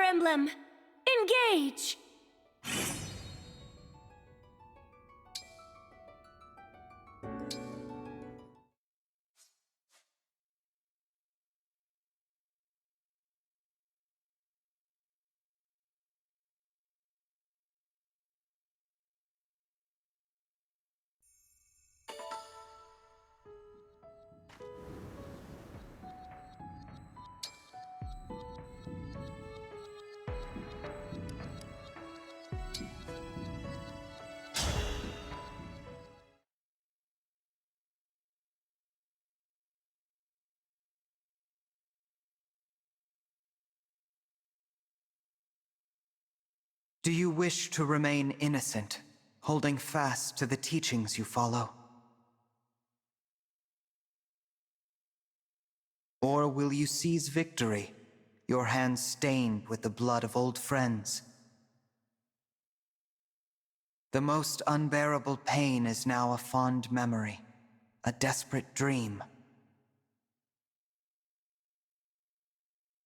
Fire Emblem! Engage! Do you wish to remain innocent, holding fast to the teachings you follow? Or will you seize victory, your hands stained with the blood of old friends? The most unbearable pain is now a fond memory, a desperate dream.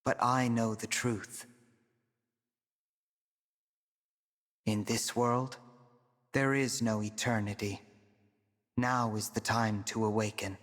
But I know the truth. In this world, there is no eternity. Now is the time to awaken.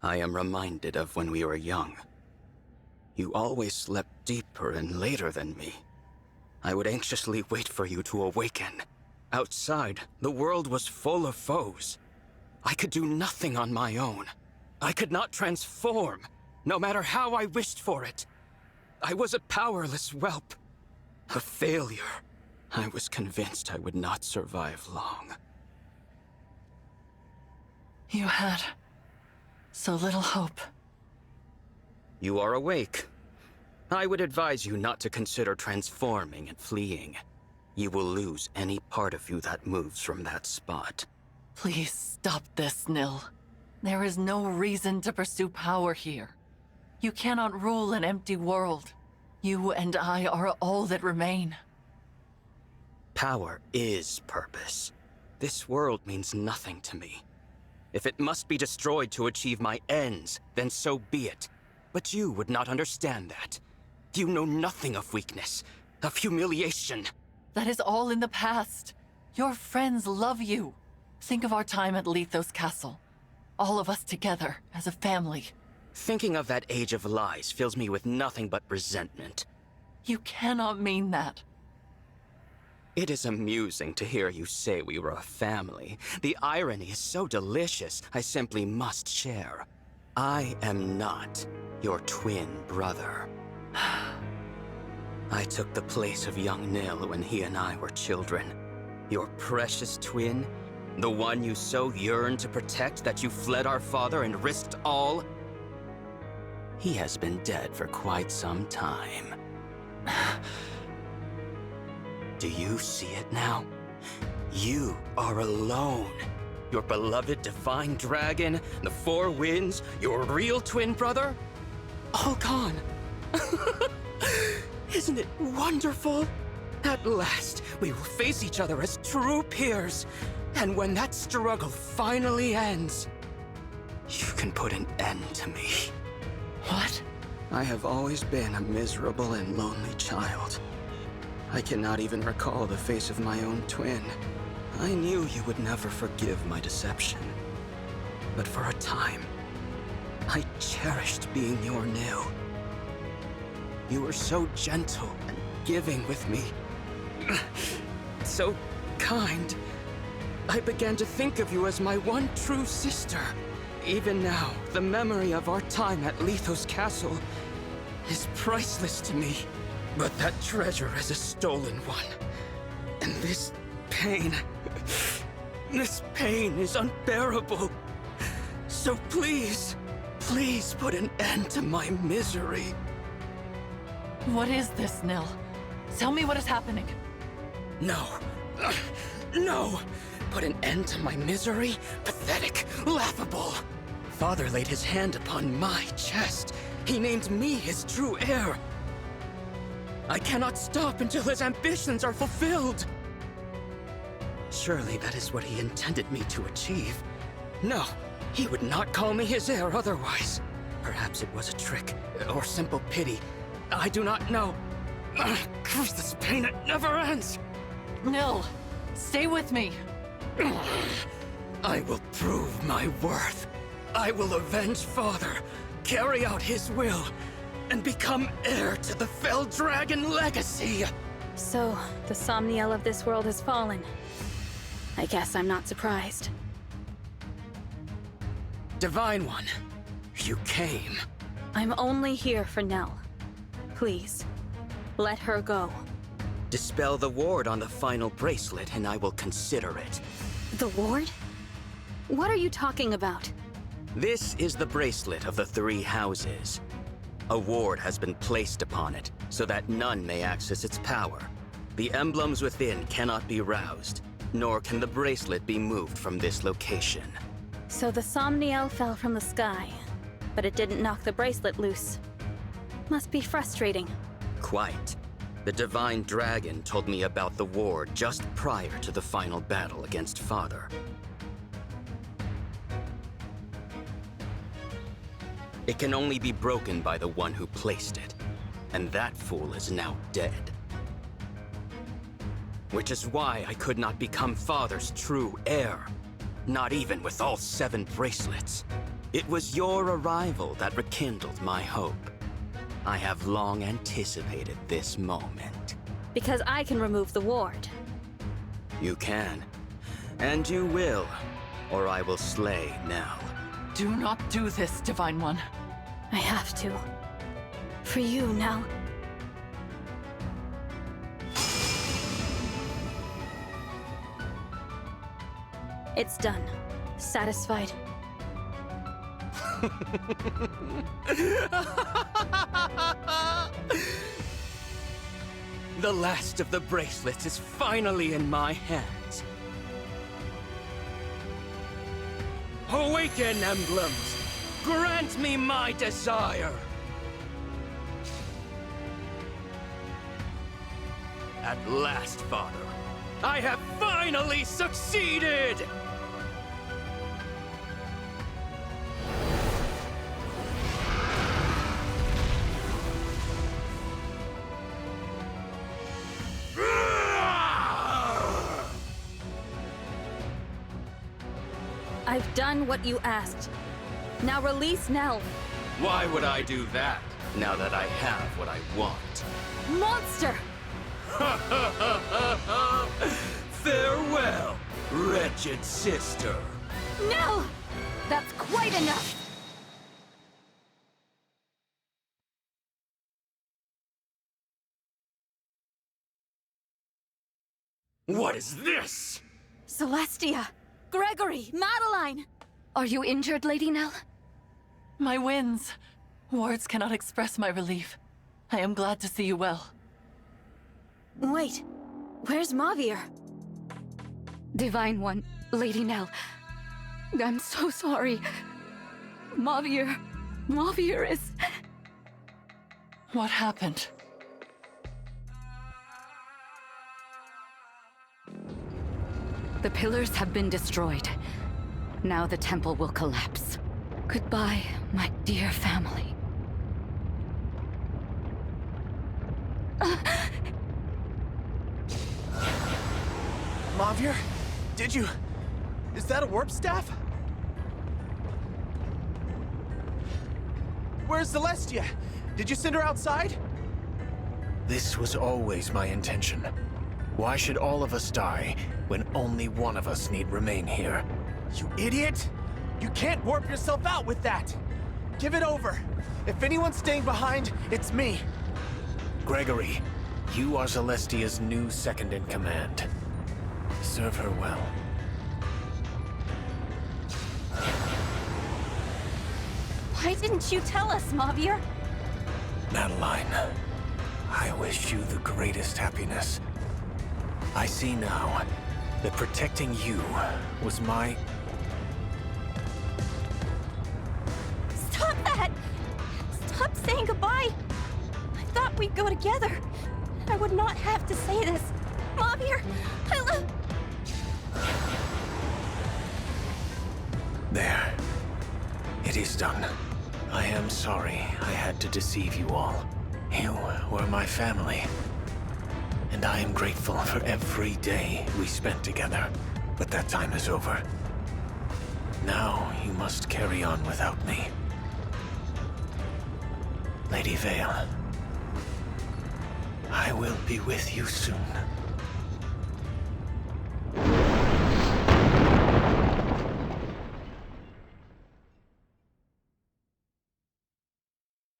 I am reminded of when we were young. You always slept deeper and later than me. I would anxiously wait for you to awaken. Outside, the world was full of foes. I could do nothing on my own. I could not transform, no matter how I wished for it. I was a powerless whelp. A failure. I was convinced I would not survive long. You had so little hope. You are awake. I would advise you not to consider transforming and fleeing. You will lose any part of you that moves from that spot. Please stop this, Nil. There is no reason to pursue power here. You cannot rule an empty world. You and I are all that remain. Power is purpose. This world means nothing to me. If it must be destroyed to achieve my ends, then so be it. But you would not understand that. You know nothing of weakness, of humiliation. That is all in the past. Your friends love you. Think of our time at Lethos Castle. All of us together, as a family. Thinking of that age of lies fills me with nothing but resentment. You cannot mean that. It is amusing to hear you say we were a family. The irony is so delicious, I simply must share. I am not your twin brother. I took the place of young Nil when he and I were children. Your precious twin, the one you so yearned to protect that you fled our father and risked all. He has been dead for quite some time. Do you see it now? You are alone. Your beloved divine dragon, the four winds, your real twin brother, all gone. Isn't it wonderful? At last, we will face each other as true peers. And when that struggle finally ends, you can put an end to me. What? I have always been a miserable and lonely child. I cannot even recall the face of my own twin. I knew you would never forgive my deception. But for a time, I cherished being your Nil. You were so gentle and giving with me. So kind. I began to think of you as my one true sister. Even now, the memory of our time at Lethos Castle is priceless to me. But that treasure is a stolen one. And this pain is unbearable. So please, please put an end to my misery. What is this, Nil? Tell me what is happening. No. No! Put an end to my misery? Pathetic, laughable. Father laid his hand upon my chest. He named me his true heir. I cannot stop until his ambitions are fulfilled. Surely that is what he intended me to achieve. No, he would not call me his heir otherwise. Perhaps it was a trick, or simple pity. I do not know. Curse this pain, it never ends! Nil, stay with me. I will prove my worth. I will avenge Father, carry out his will, and become heir to the Fell Dragon legacy! So, the Somniel of this world has fallen. I guess I'm not surprised. Divine One, you came. I'm only here for Nell. Please, let her go. Dispel the ward on the final bracelet and I will consider it. The ward? What are you talking about? This is the bracelet of the three houses. A ward has been placed upon it, so that none may access its power. The emblems within cannot be roused, nor can the bracelet be moved from this location. So the Somniel fell from the sky, but it didn't knock the bracelet loose. Must be frustrating. Quite. The Divine Dragon told me about the ward just prior to the final battle against Father. It can only be broken by the one who placed it, and that fool is now dead. Which is why I could not become Father's true heir, not even with all 7 bracelets. It was your arrival that rekindled my hope. I have long anticipated this moment. Because I can remove the ward. You can, and you will, or I will slay Nell. Do not do this, Divine One. I have to. For you, Nell. It's done. Satisfied. The last of the bracelets is finally in my hands. Awaken, emblems! Grant me my desire! At last, Father, I have finally succeeded! I've done what you asked. Now release Nell. Why would I do that, now that I have what I want? Monster! Farewell, wretched sister. Nell! That's quite enough! What is this? Celestia! Gregory! Madeline! Are you injured, Lady Nell? My winds. Words cannot express my relief. I am glad to see you well. Wait, where's Mavir? Divine One, Lady Nell. I'm so sorry. Mavir is... What happened? The pillars have been destroyed. Now the temple will collapse. Goodbye, my dear family. Mavir? Did you... Is that a warp staff? Where's Celestia? Did you send her outside? This was always my intention. Why should all of us die when only one of us need remain here? You idiot! You can't warp yourself out with that! Give it over! If anyone's staying behind, it's me! Gregory, you are Celestia's new second-in-command. Serve her well. Why didn't you tell us, Mavir? Madeline, I wish you the greatest happiness. I see now that protecting you was my... Stop that! Stop saying goodbye! I thought we'd go together. I would not have to say this. Mavir, I love... There. It is done. I am sorry I had to deceive you all. You were my family. And I am grateful for every day we spent together. But that time is over. Now you must carry on without me. Lady Vale, I will be with you soon.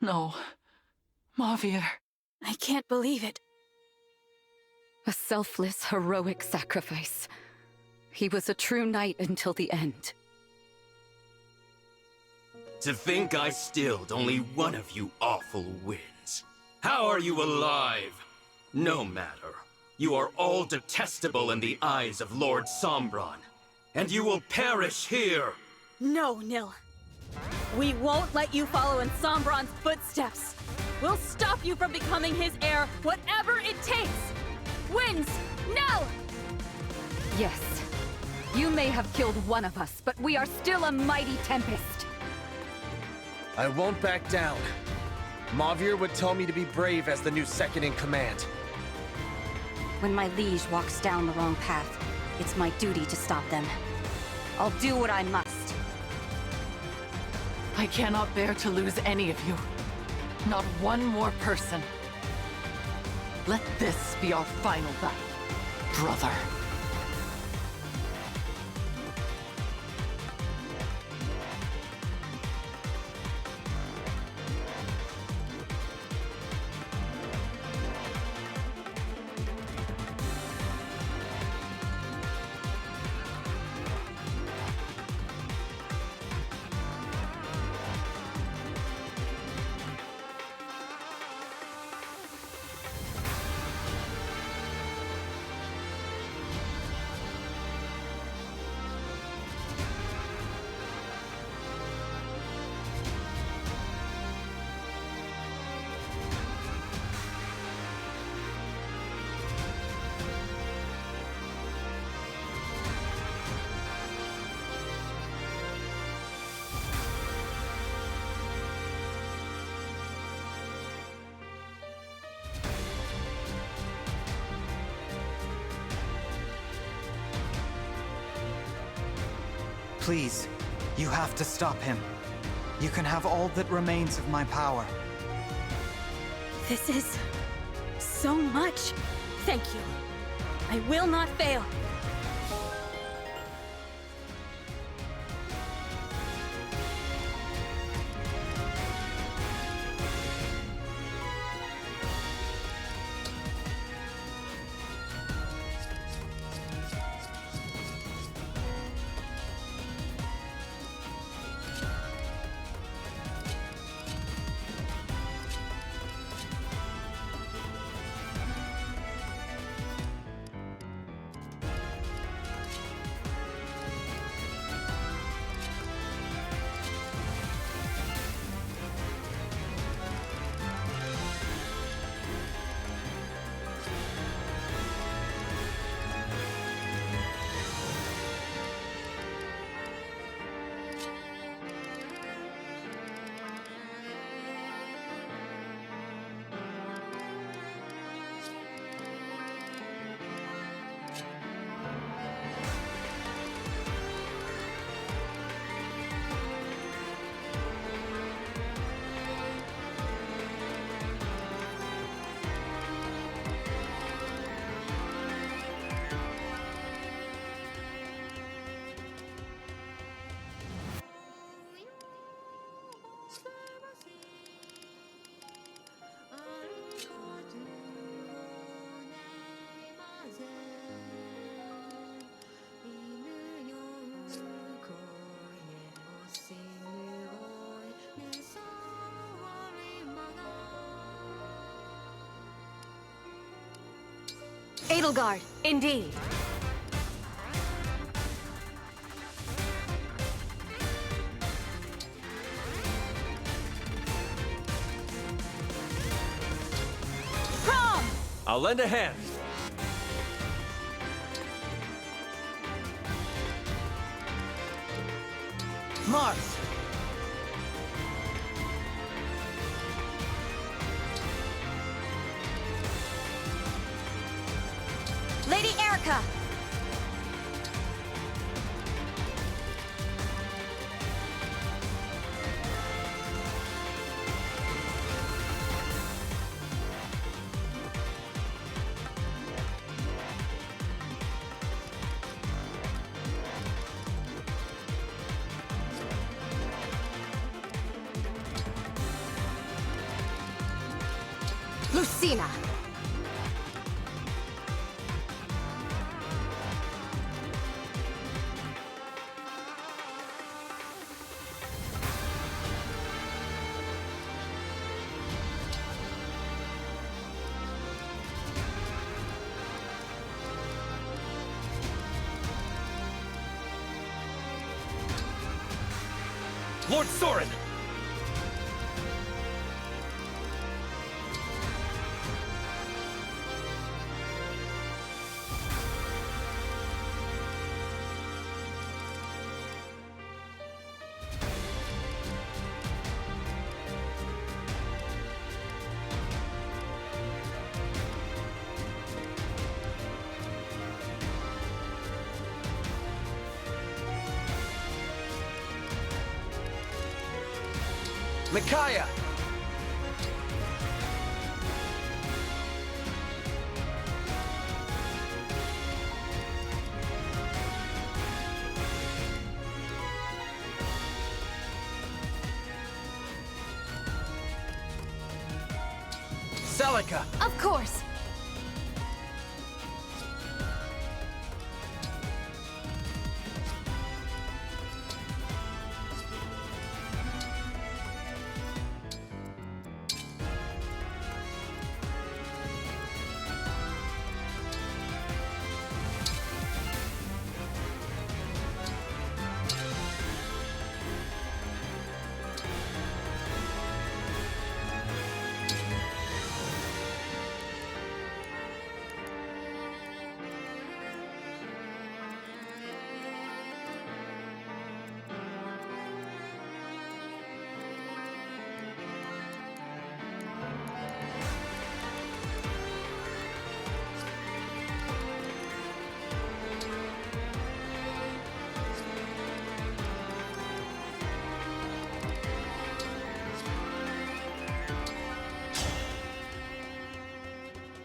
No. Mavir. I can't believe it. A selfless, heroic sacrifice. He was a true knight until the end. To think I stilled only one of you awful winds. How are you alive? No matter. You are all detestable in the eyes of Lord Sombron. And you will perish here! No, Nil. We won't let you follow in Sombron's footsteps. We'll stop you from becoming his heir, whatever it takes! Winds, no! Yes. You may have killed one of us, but we are still a mighty tempest. I won't back down. Mavir would tell me to be brave as the new second-in-command. When my liege walks down the wrong path, it's my duty to stop them. I'll do what I must. I cannot bear to lose any of you. Not one more person. Let this be our final battle, brother. Please, you have to stop him. You can have all that remains of my power. This is so much. Thank you. I will not fail. Edelgard, indeed. Prom! I'll lend a hand. Mars! Lady Erica! Lucina! Lord Soren! Micaiah! Celica! Of course!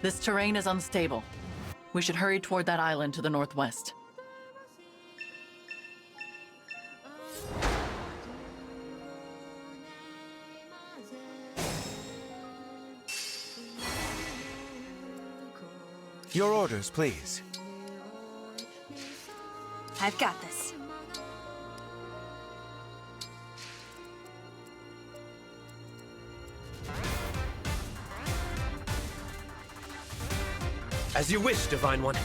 This terrain is unstable. We should hurry toward that island to the northwest. Your orders, please. I've got this. As you wish, Divine One.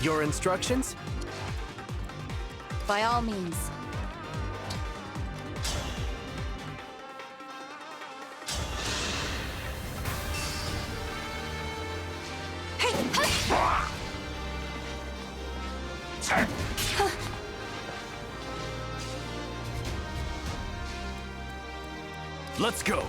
Your instructions? By all means. Let's go.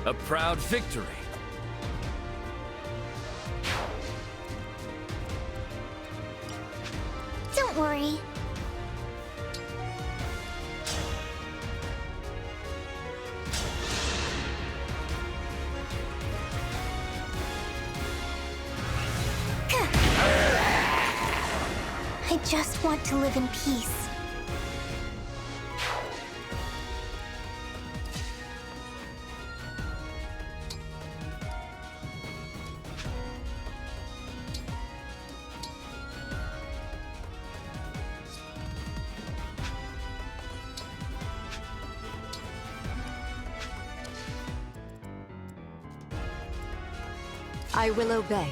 A proud victory. Don't worry. I just want to live in peace. I will obey.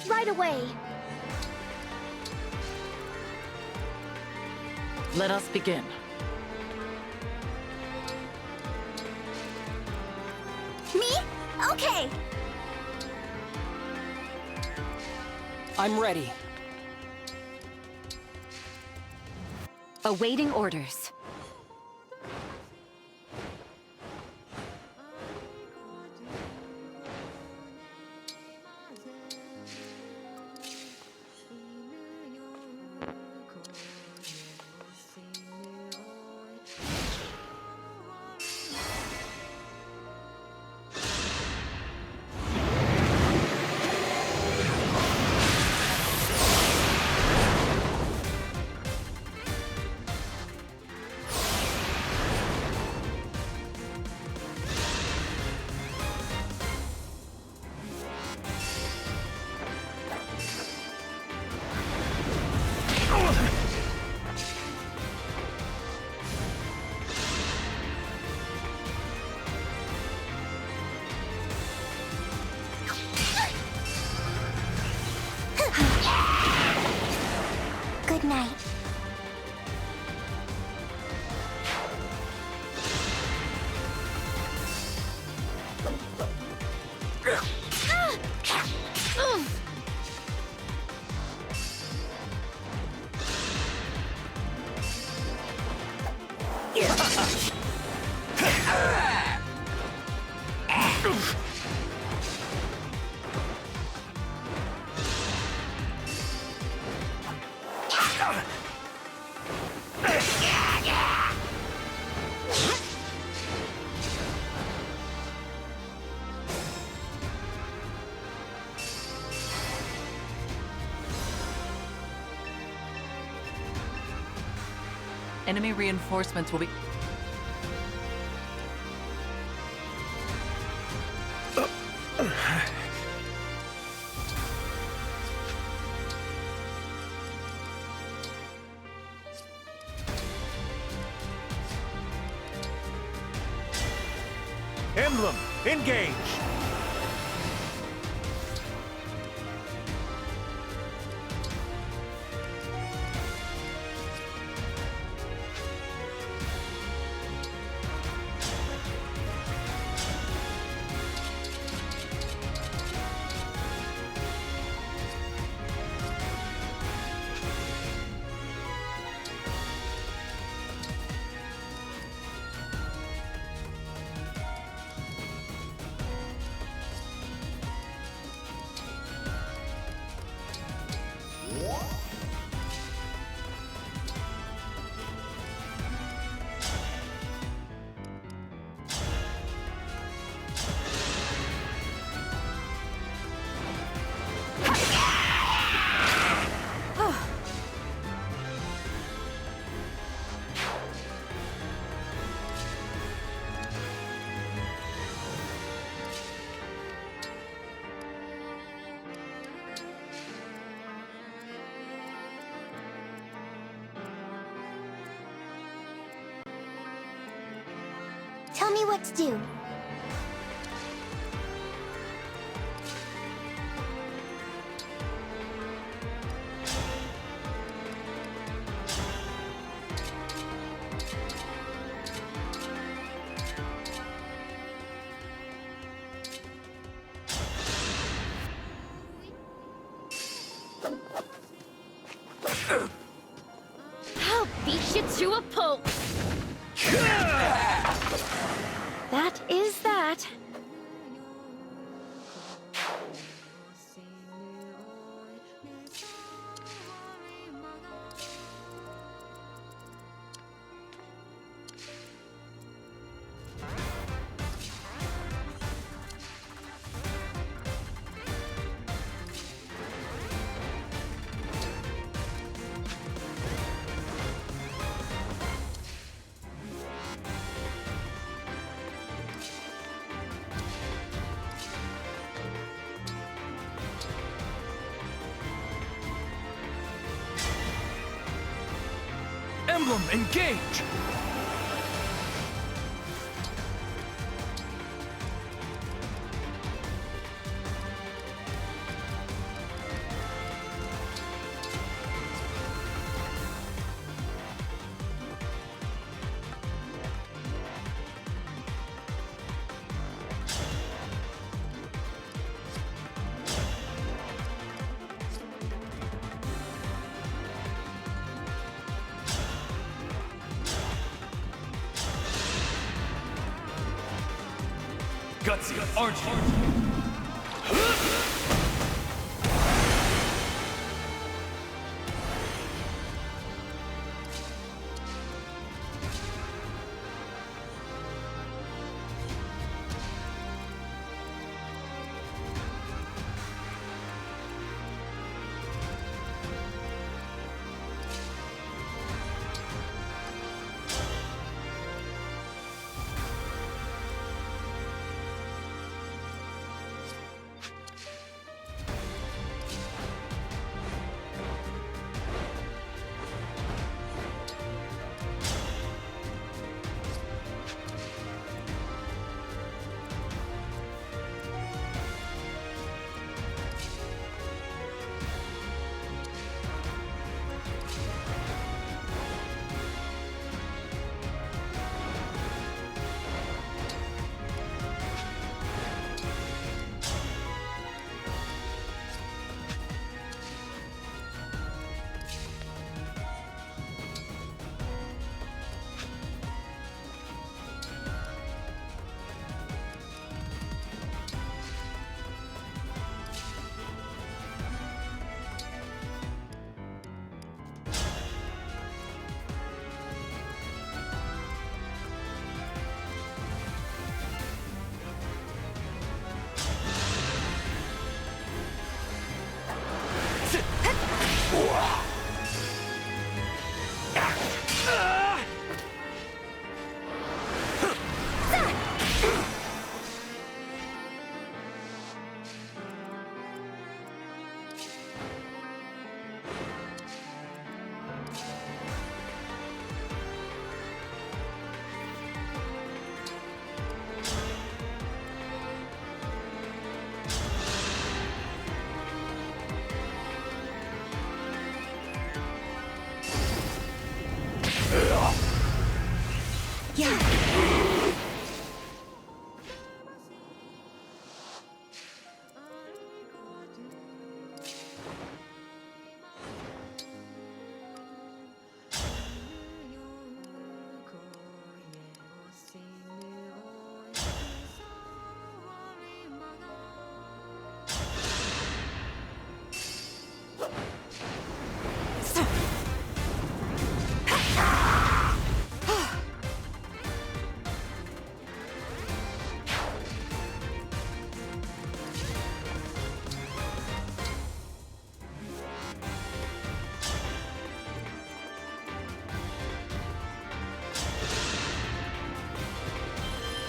Right away. Let us begin. Me? Okay. I'm ready. Awaiting orders. Good night. Enemy reinforcements will be... Emblem, engage! Tell me what to do. That is that. Emblem, engage! Gutsy, aren't you?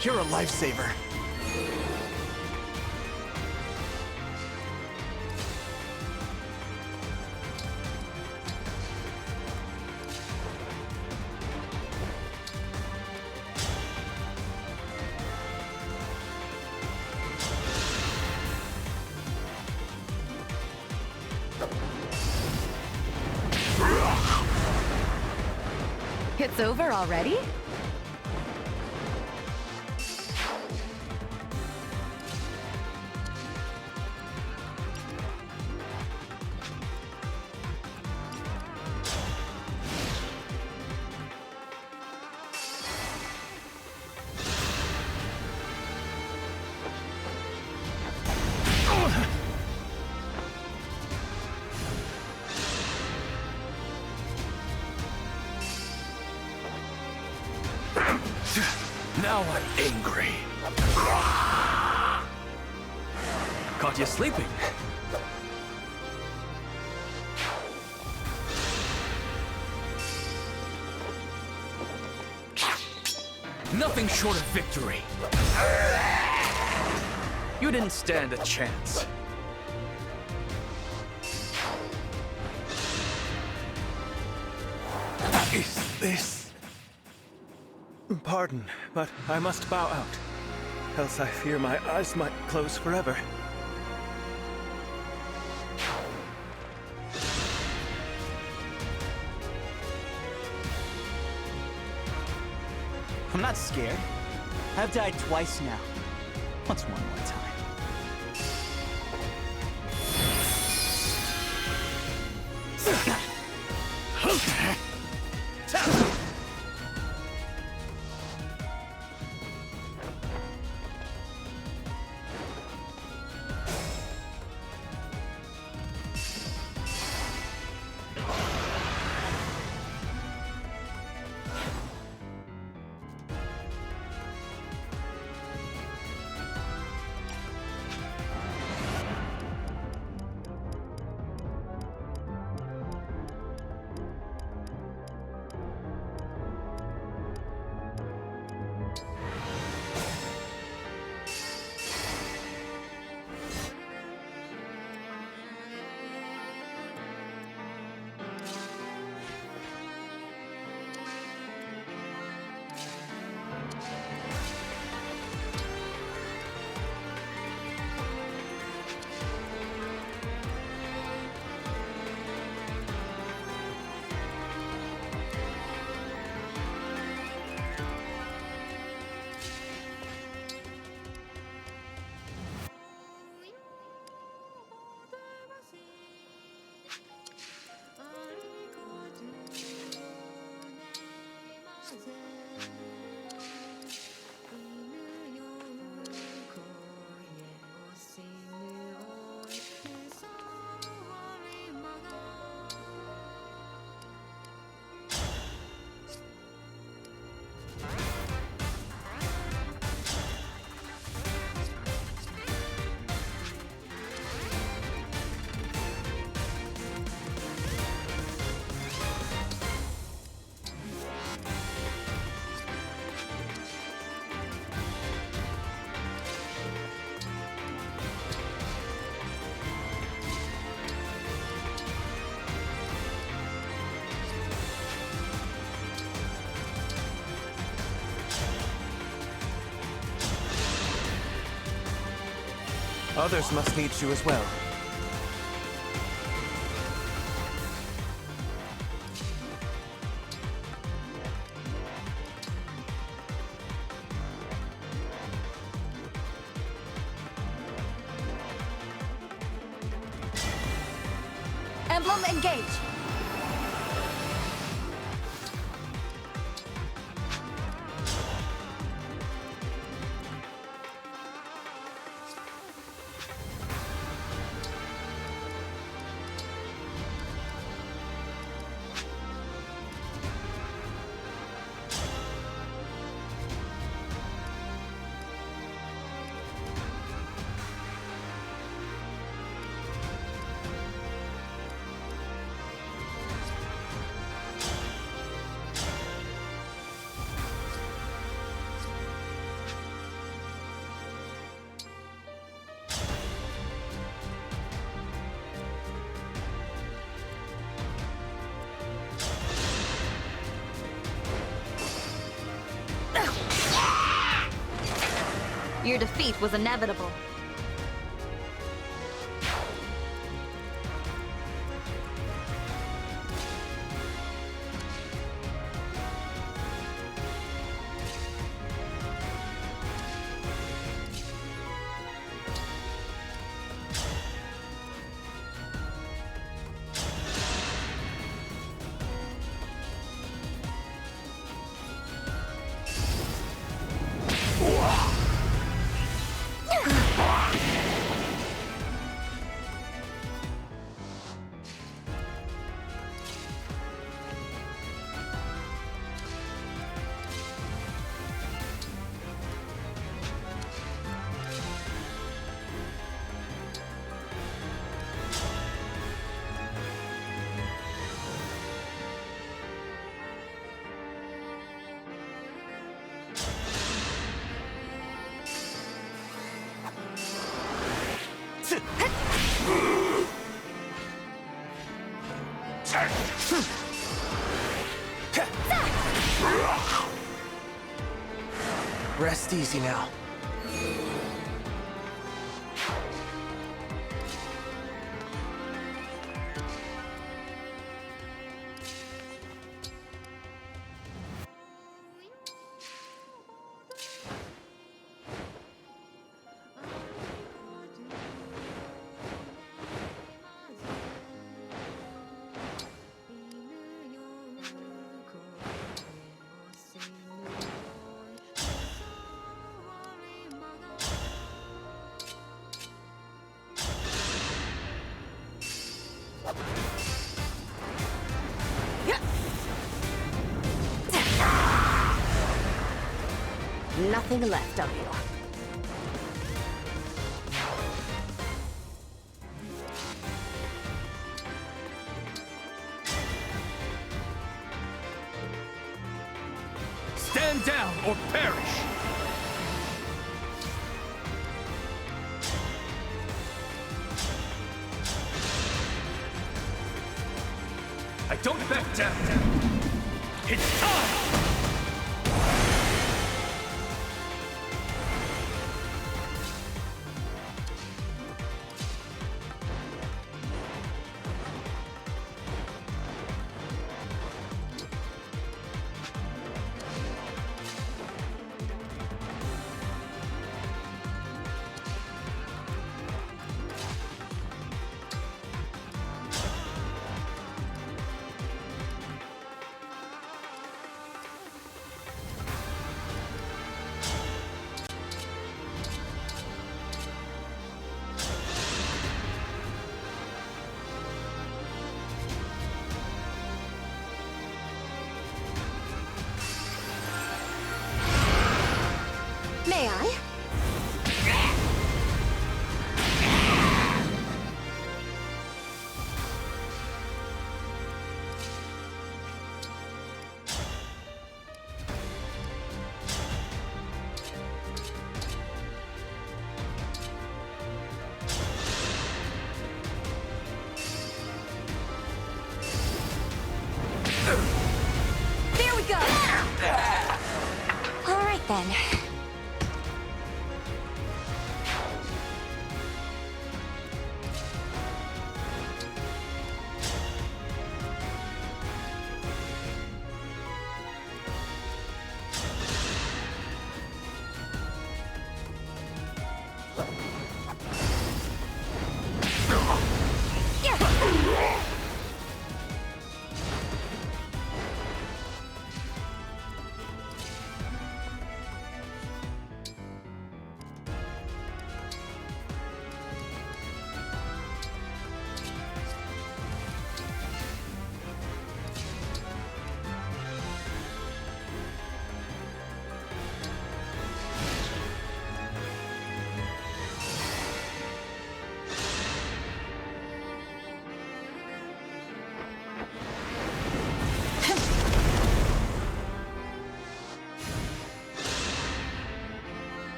You're a lifesaver. It's over already? Now I'm angry. Caught you sleeping. Nothing short of victory. You didn't stand a chance. Is this... Pardon, but I must bow out. Else I fear my eyes might close forever. I'm not scared. I've died twice now. What's one more time? Others must need you as well. Emblem, engage! Your defeat was inevitable. Rest easy now. Nothing left of you. Stand down or perish! I don't back down! It's time! May I? There we go! All right then.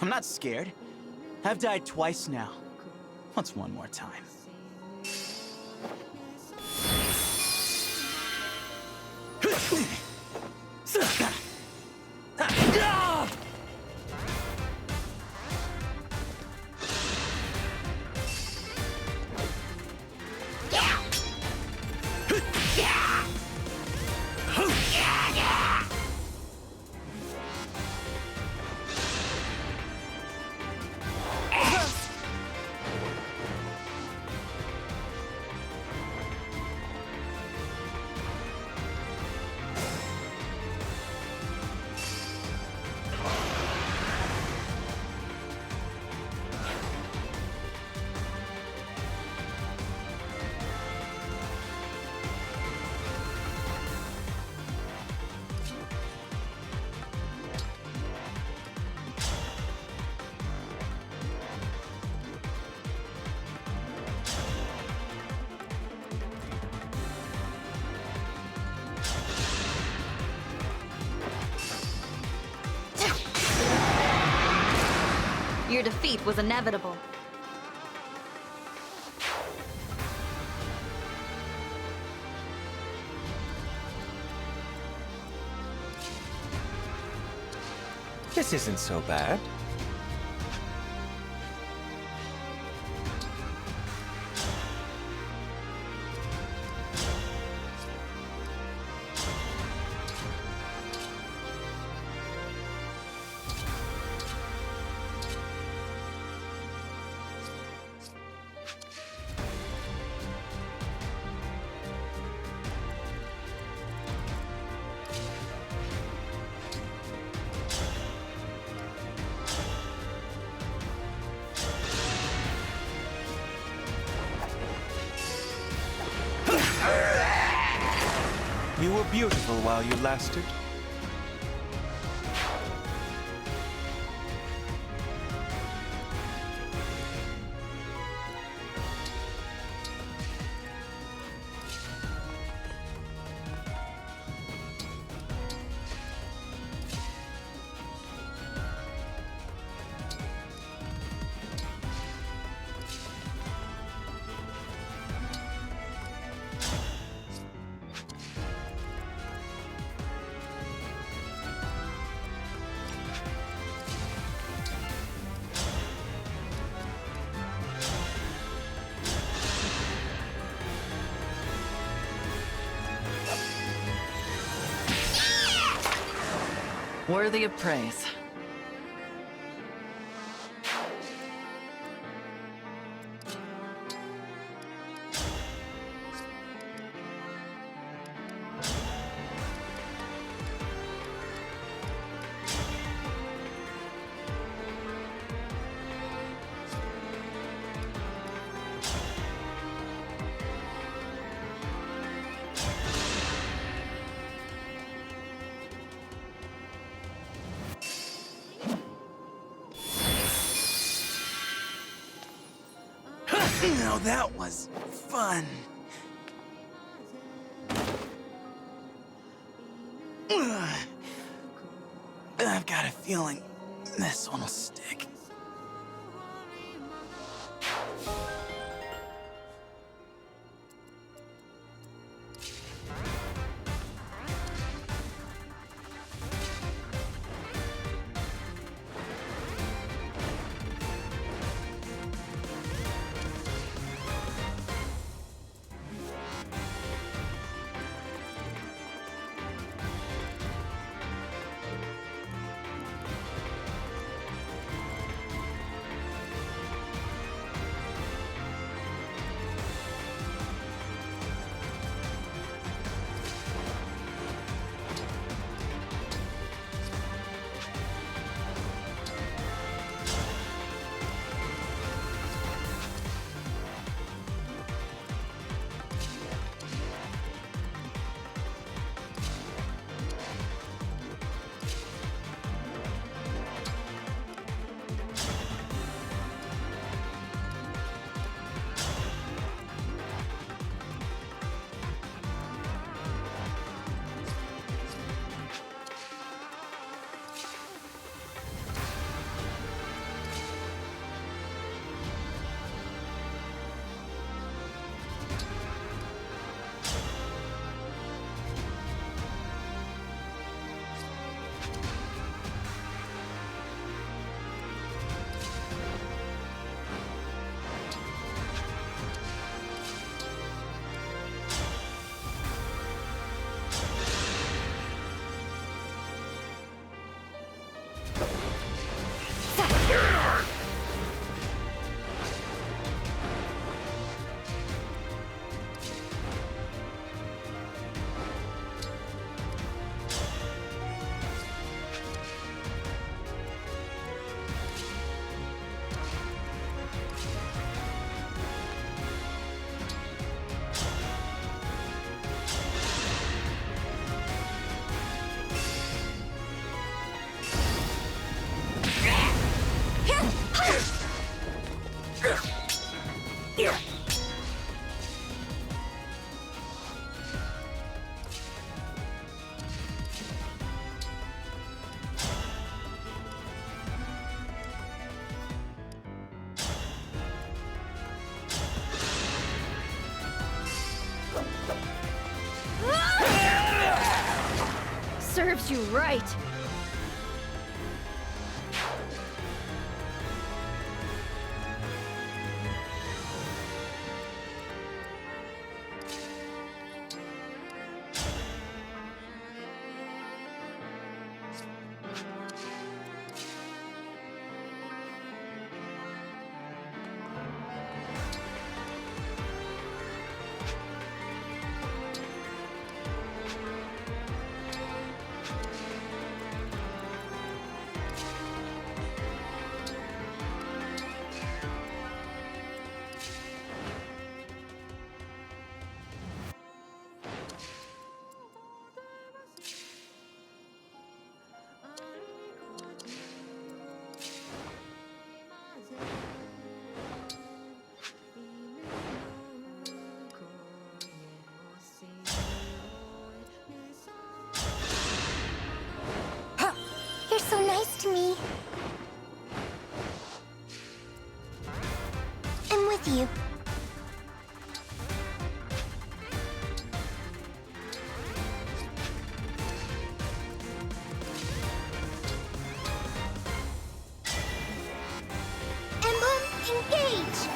I'm not scared. I've died twice now. What's one more time? your defeat was inevitable. This isn't so bad. You were beautiful while you lasted. Worthy of praise. Now that was fun. I've got a feeling this one will stick. Serves you right. You're so nice to me. I'm with you. Emblem, engage!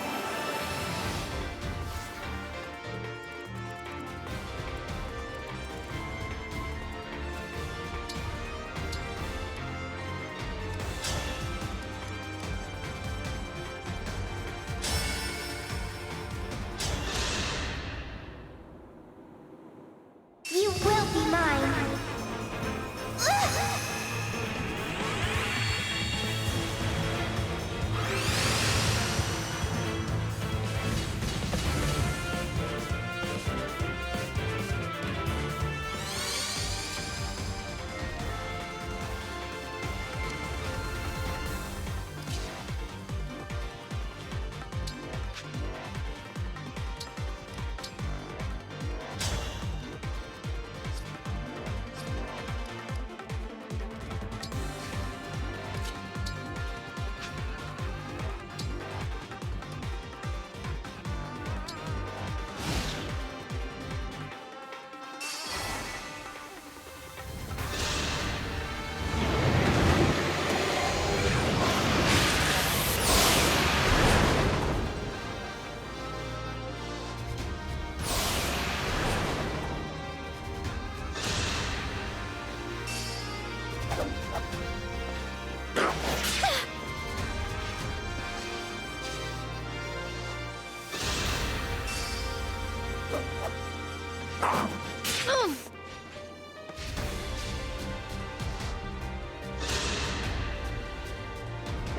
You will be mine.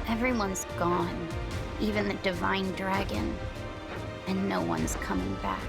Everyone's gone, even the Divine Dragon, and no one's coming back.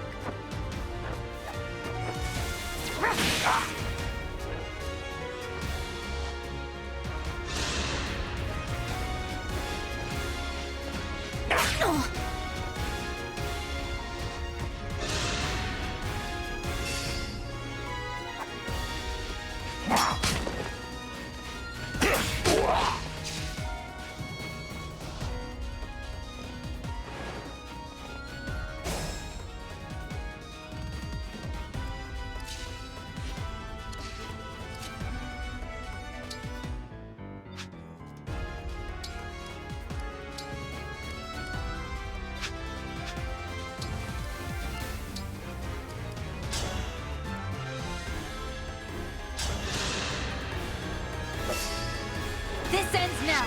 This ends now!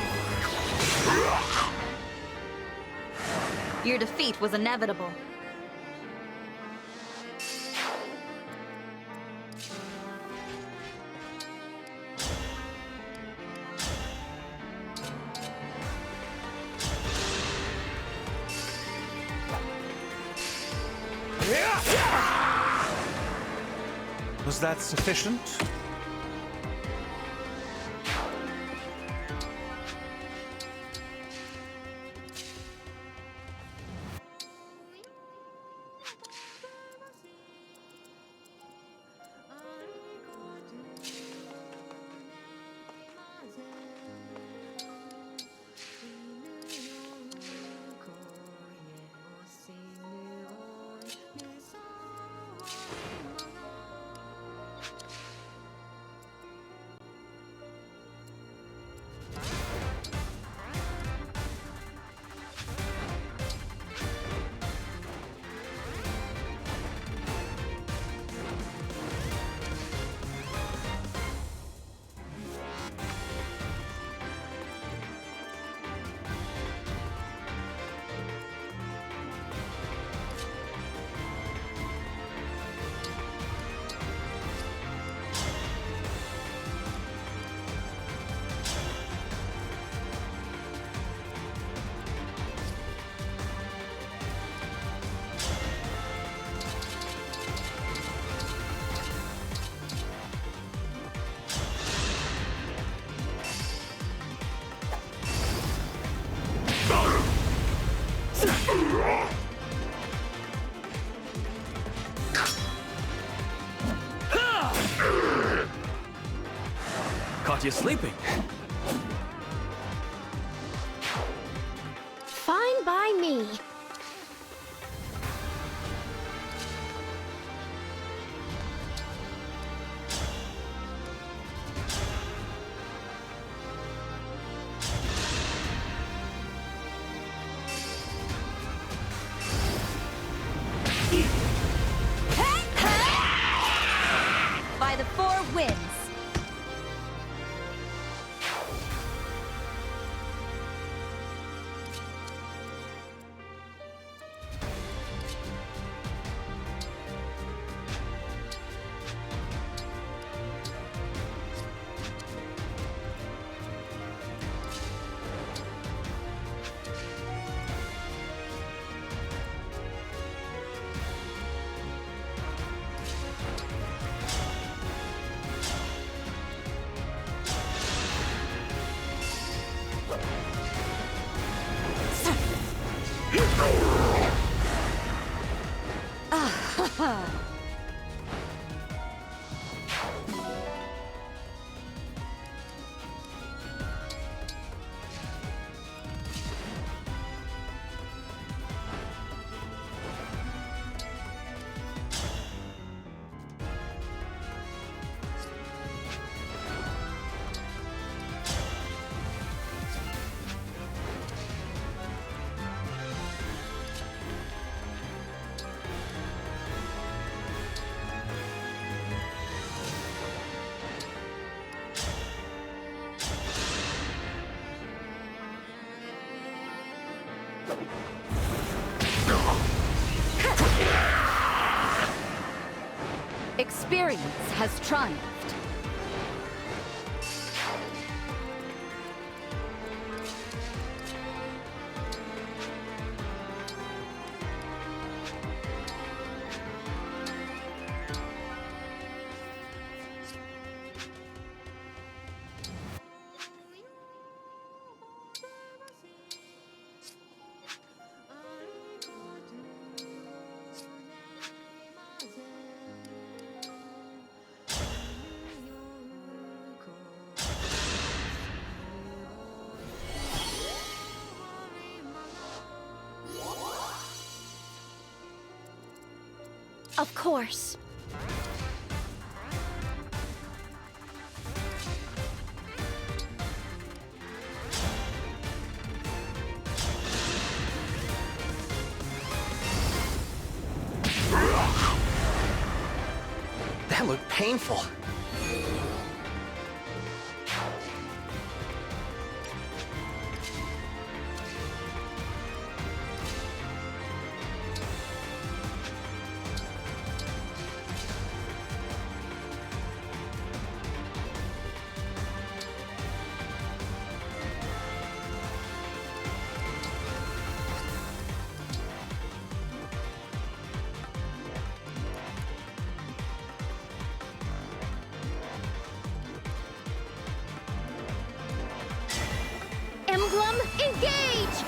Your defeat was inevitable. Was that sufficient? Thought you sleeping. Fine by me. By the 4 winds. Experience has triumphed. Of course. That looked painful. Emblem, engage!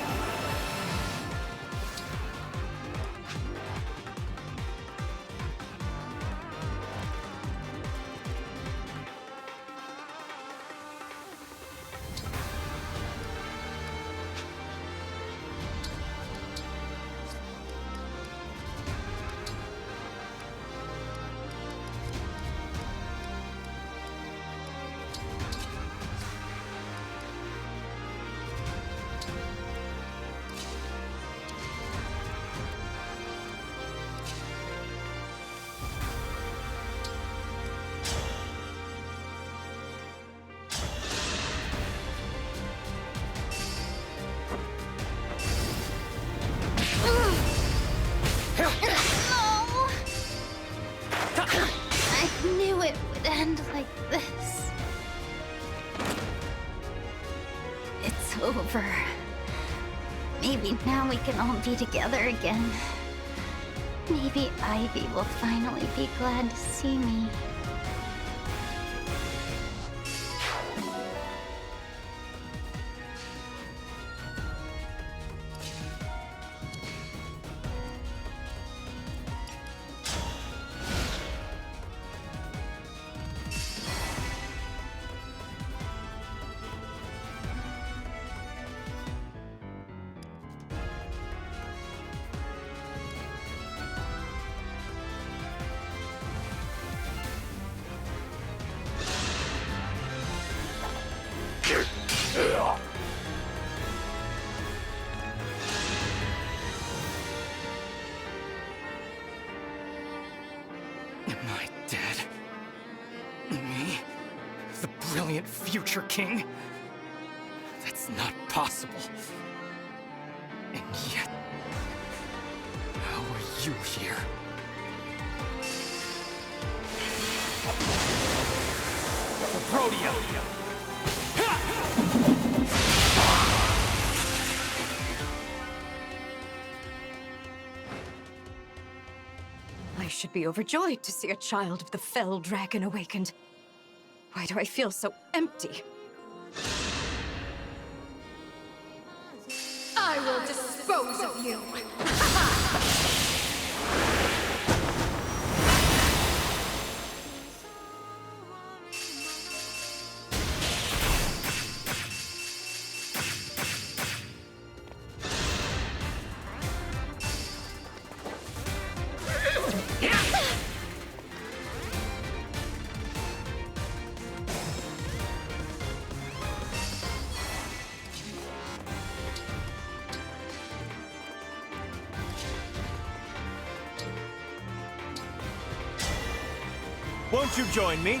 I knew it would end like this. It's over. Maybe now we can all be together again. Maybe Ivy will finally be glad to see me. My dead? Me? The brilliant future king? That's not possible. And yet... how are you here? The Protea! I should be overjoyed to see a child of the fell dragon awakened. Why do I feel so empty? I will dispose of you! Won't you join me?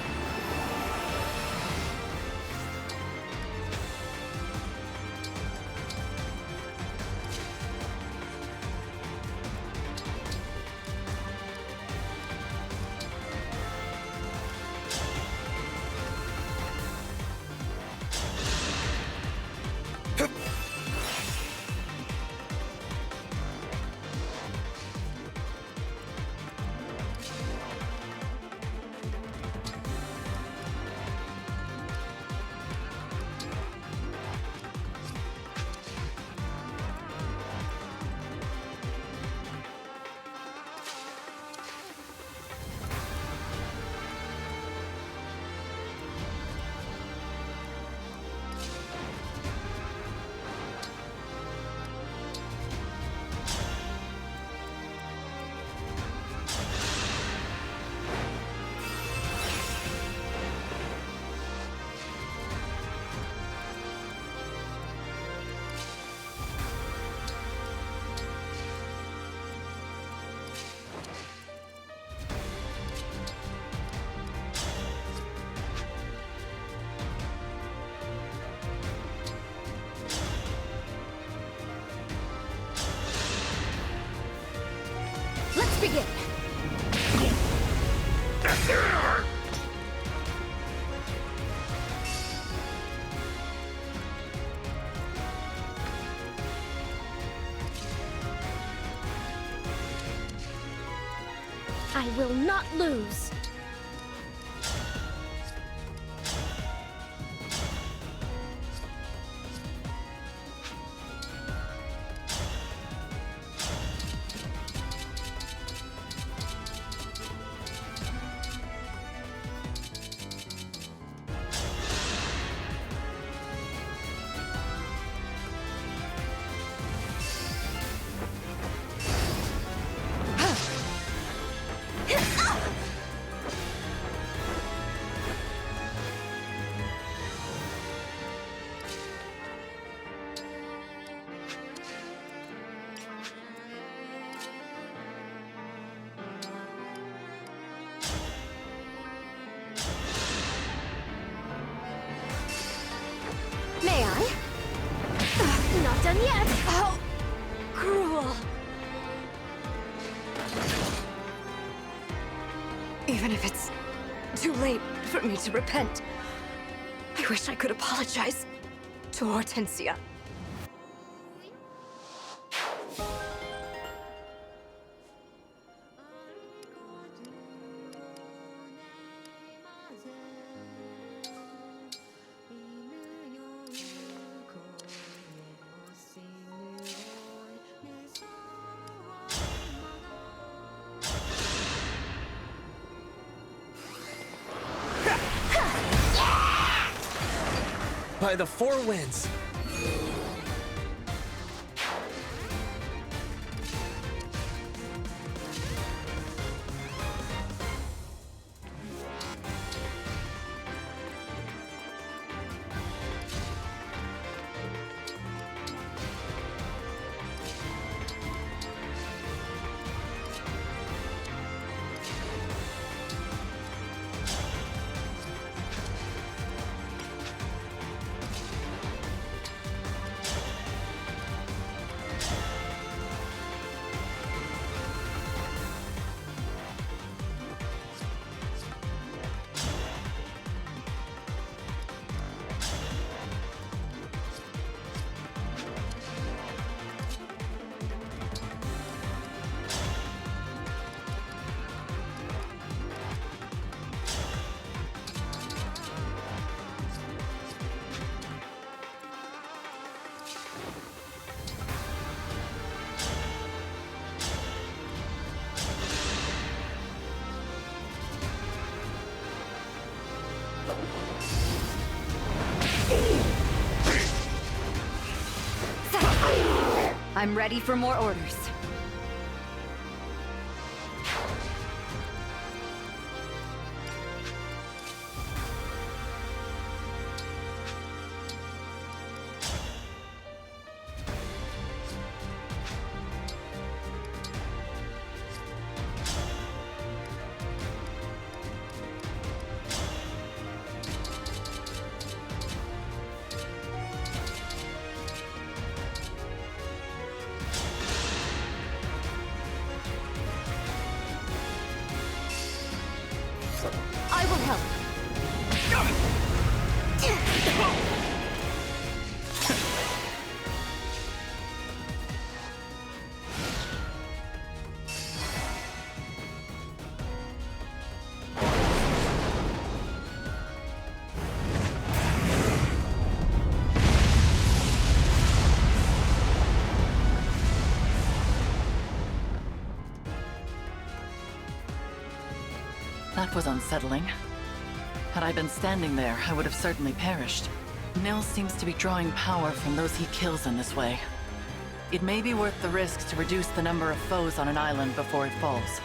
Let's begin! I will not lose! May I? Not done yet! How cruel! Even if it's too late for me to repent, I wish I could apologize to Hortensia. By the four winds. I'm ready for more orders. I will help. That was unsettling. Had I been standing there, I would have certainly perished. Nil seems to be drawing power from those he kills in this way. It may be worth the risk to reduce the number of foes on an island before it falls.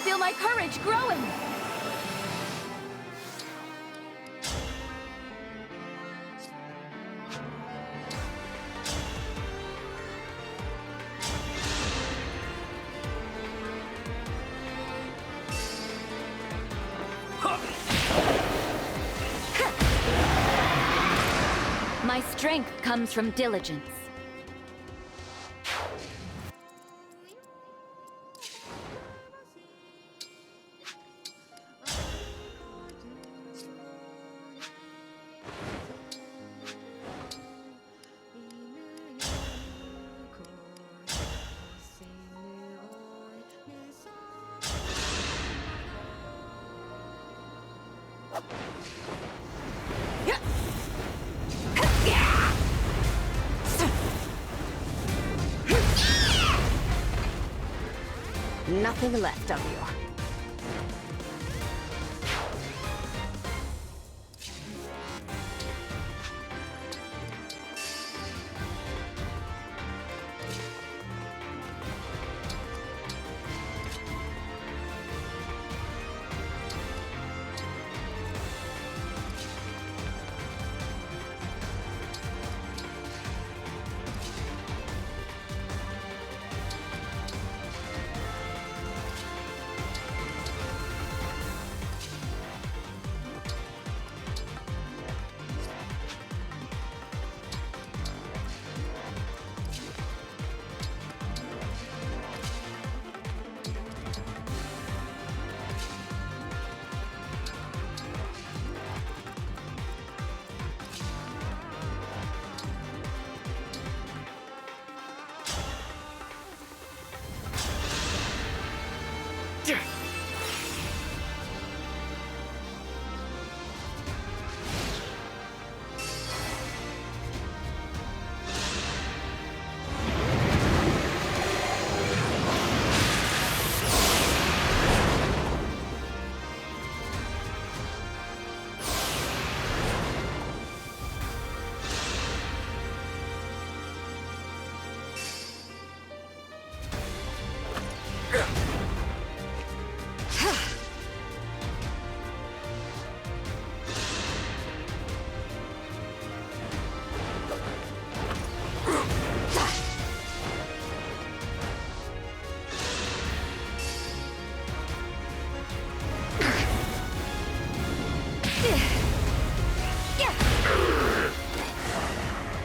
feel my courage growing! My strength comes from diligence. Nothing left of you.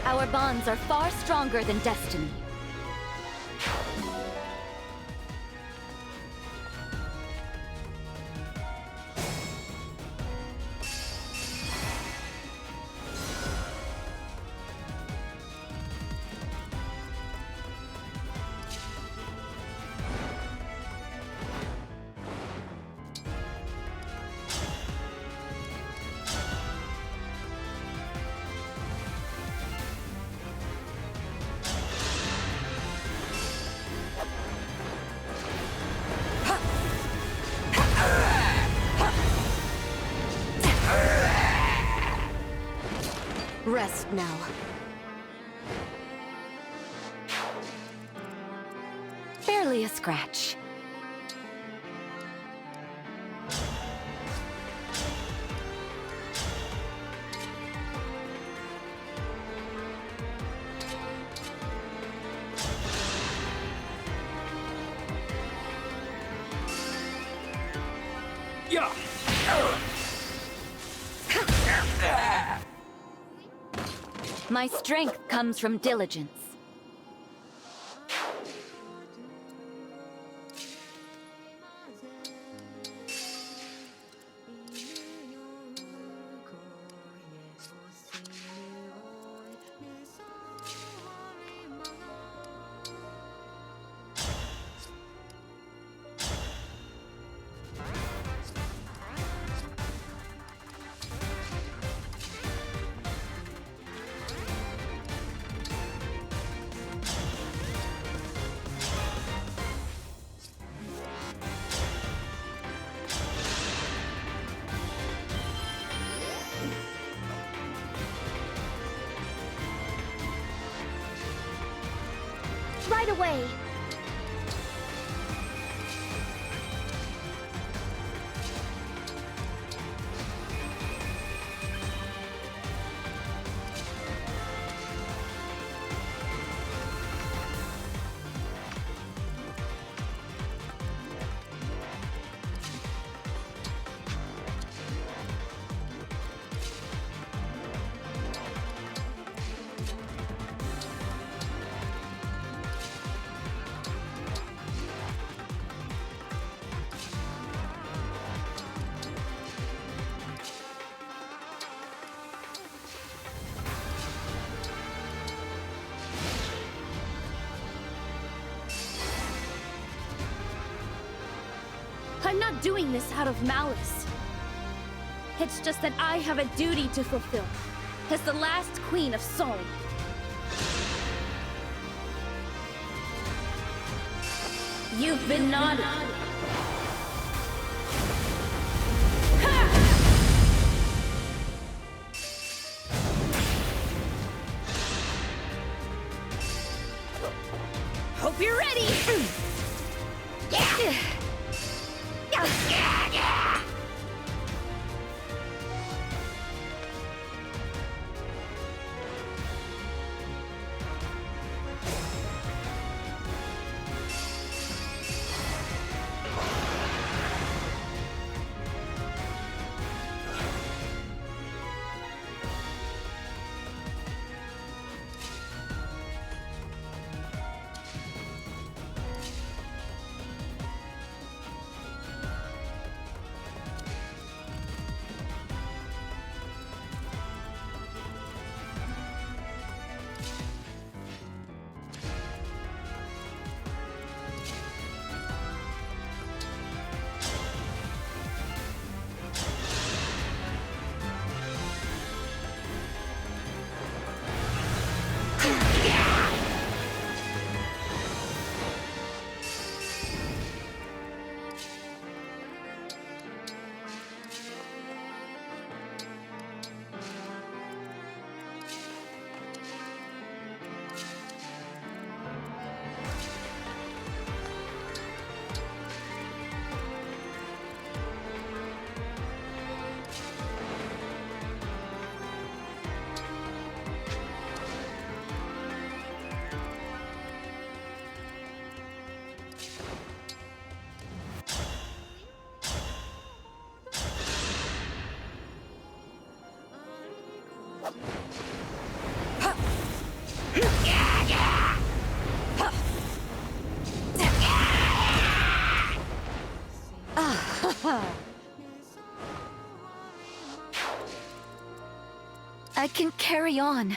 Our bonds are far stronger than destiny. Rest now. Barely a scratch. My strength comes from diligence. Right away. I'm not doing this out of malice. It's just that I have a duty to fulfill, as the last queen of Seoul. You've been nodded. Hope you're ready! I can carry on.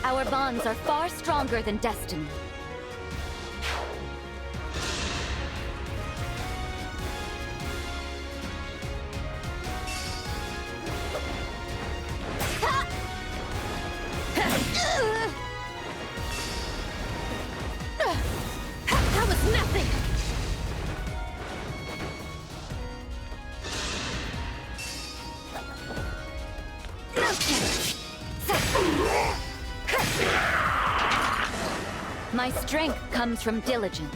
Our bonds are far stronger than destiny. That was nothing! My strength comes from diligence.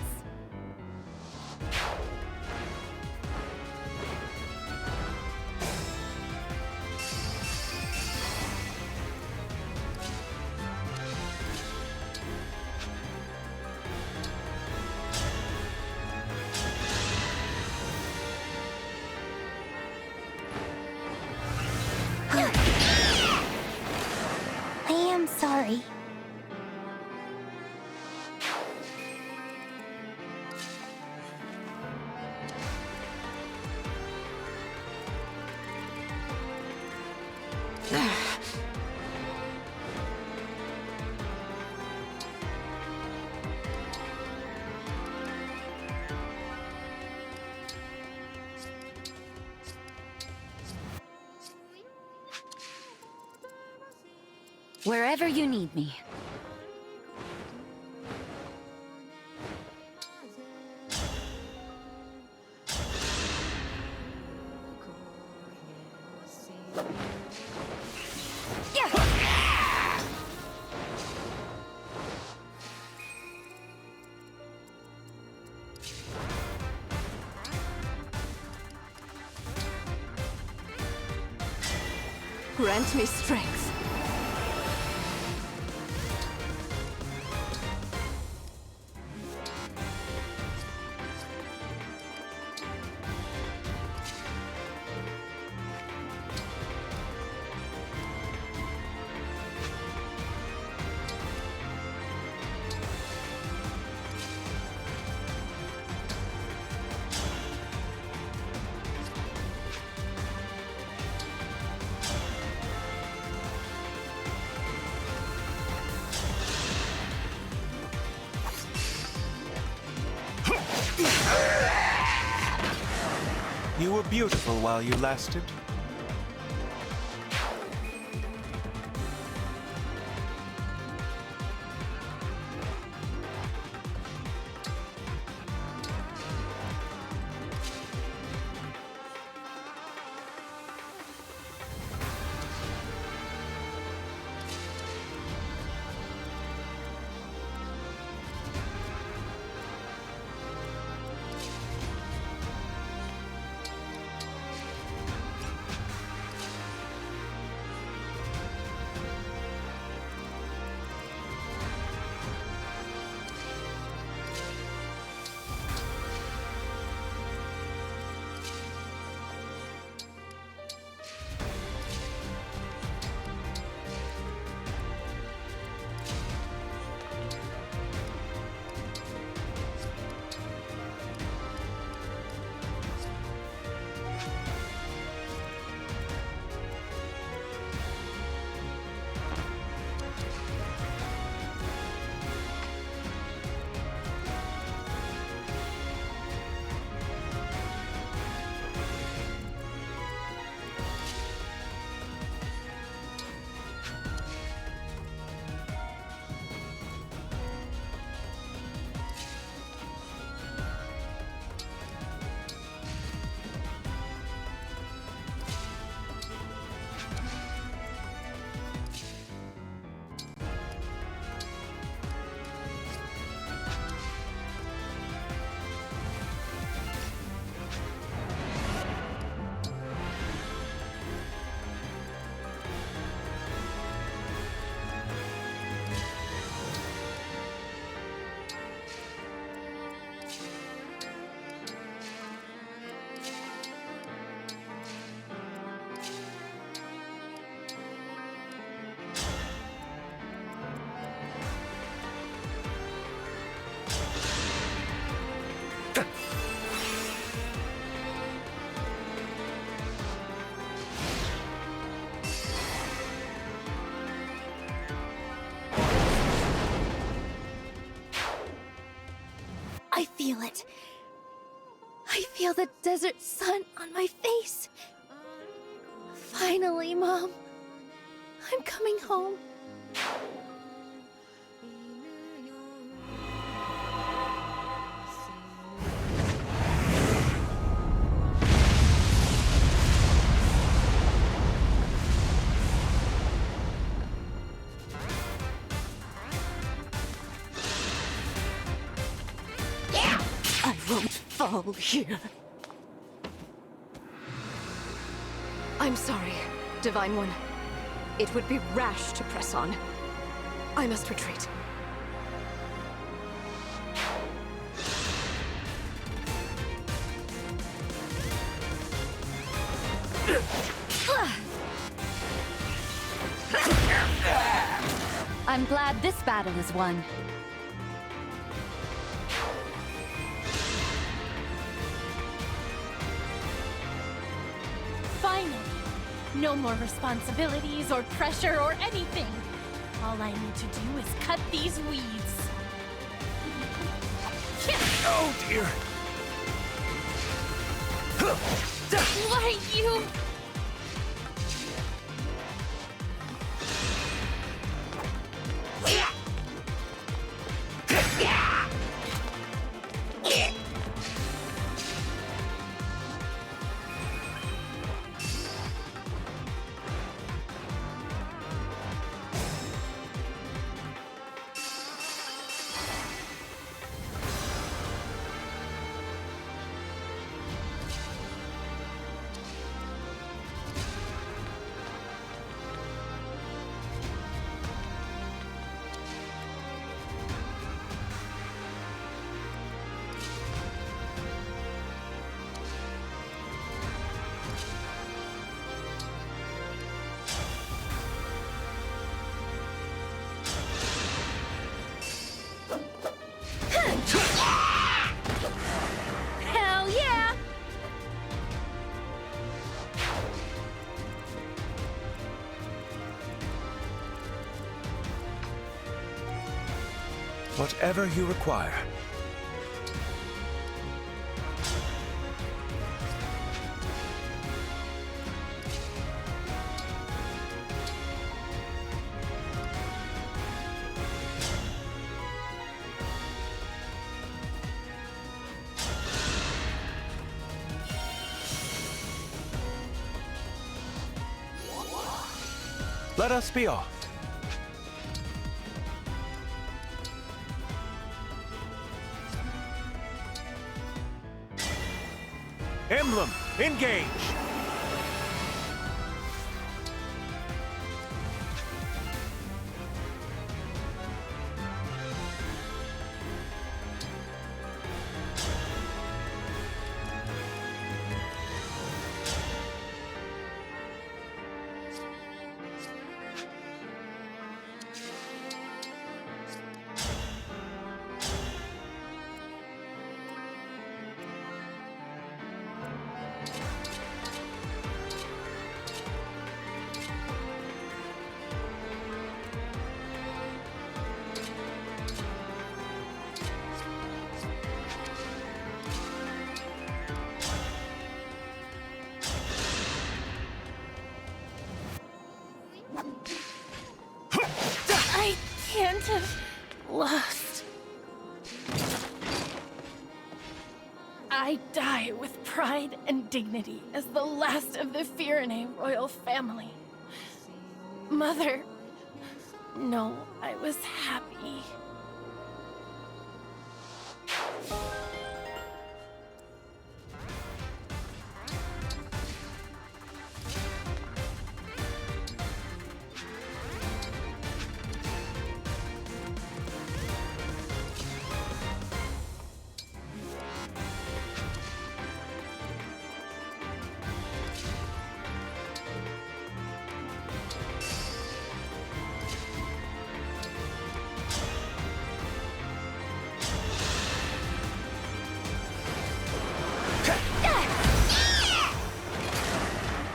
I'm sorry. Wherever you need me. Grant me strength. You were beautiful while you lasted. I feel it. I feel the desert sun on my face. Finally, Mom. I'm coming home. I won't fall here. I'm sorry, Divine One. It would be rash to press on. I must retreat. I'm glad this battle is won. Finally! No more responsibilities or pressure or anything. All I need to do is cut these weeds. Oh dear! Why, you... Hell yeah! Whatever you require. Let us be off. Emblem, engage! I can't have lost. I die with pride and dignity as the last of the Firene royal family. Mother, no, I was happy.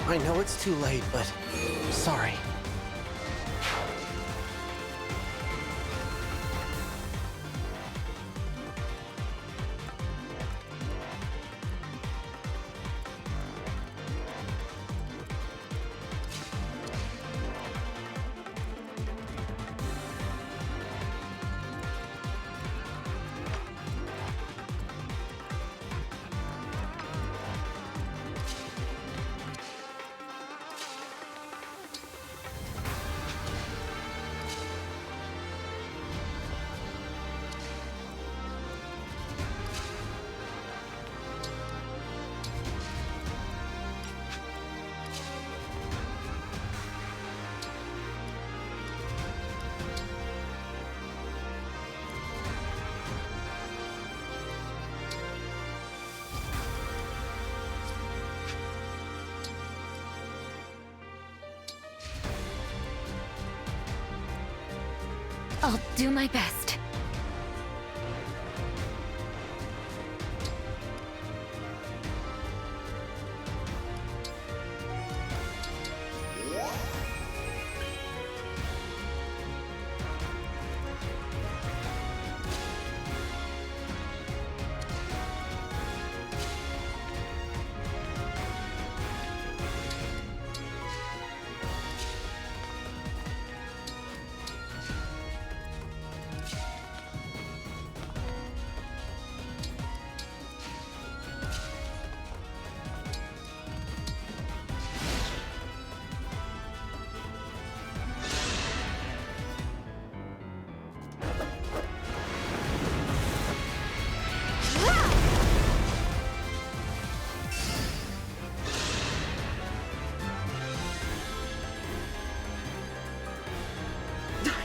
I know it's too late, but sorry. I'll do my best.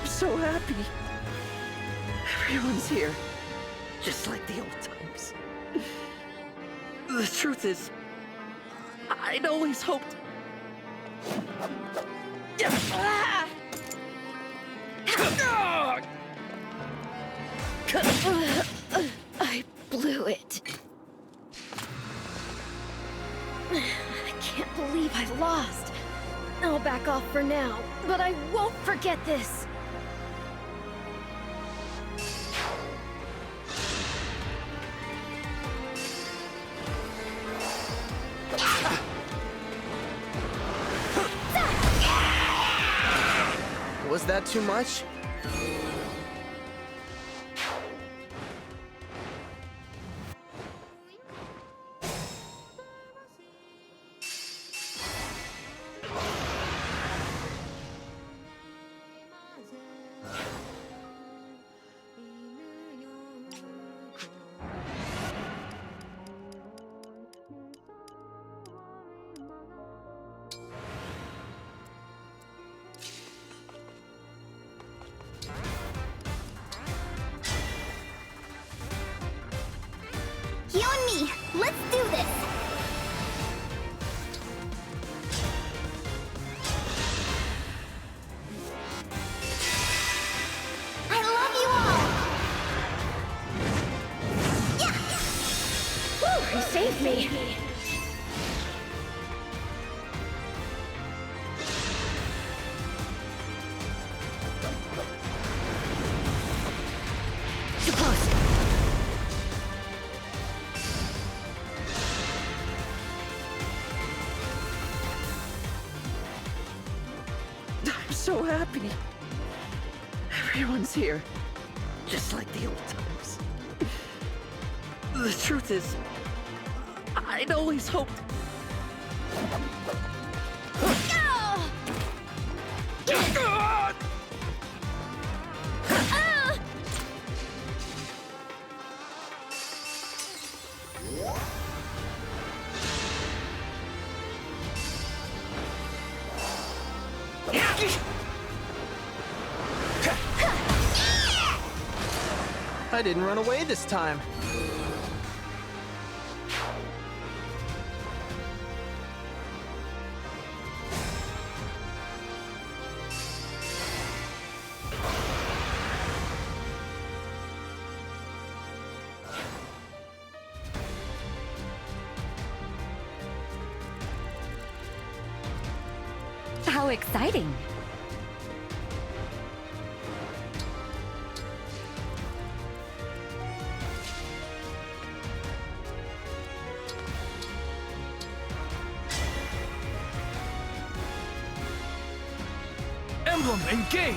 So happy. Everyone's here. Just like the old times. The truth is, I'd always hoped... I blew it. I can't believe I lost. I'll back off for now, but I won't forget this. Was that too much? You and me, let's do this! I love you all! Yeah! Whew, you saved me! Too close. I'm so happy. Everyone's here. Just like the old times. The truth is, I'd always hoped... I didn't run away this time. How exciting! Emblem, engage!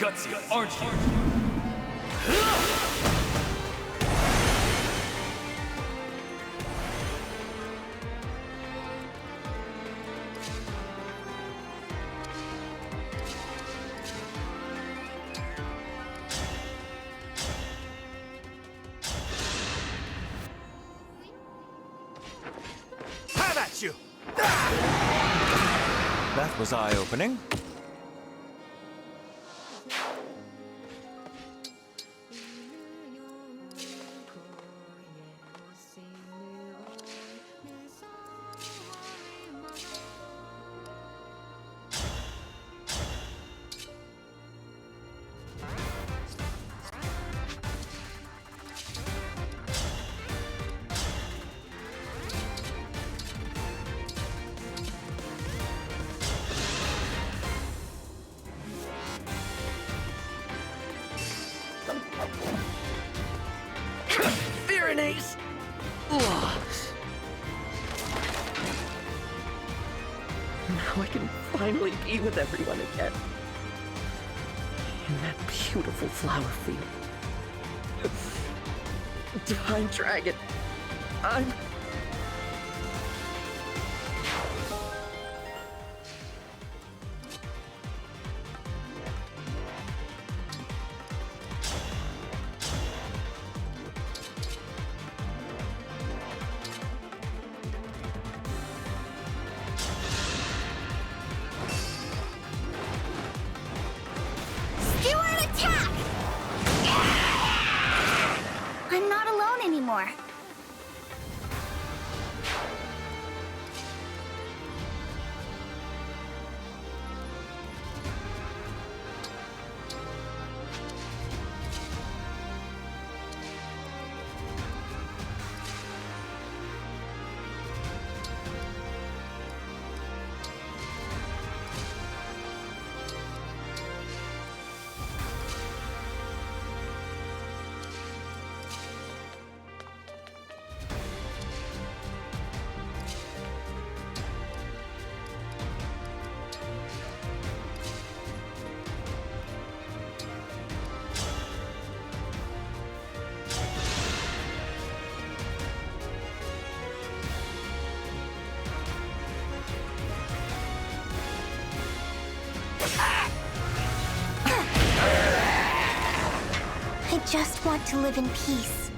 gutsy, aren't you? Have at you! That was eye-opening. Pyrenees! Now I can finally be with everyone again. In that beautiful flower field. Divine Dragon, I'm... I'm not alone anymore. I just want to live in peace.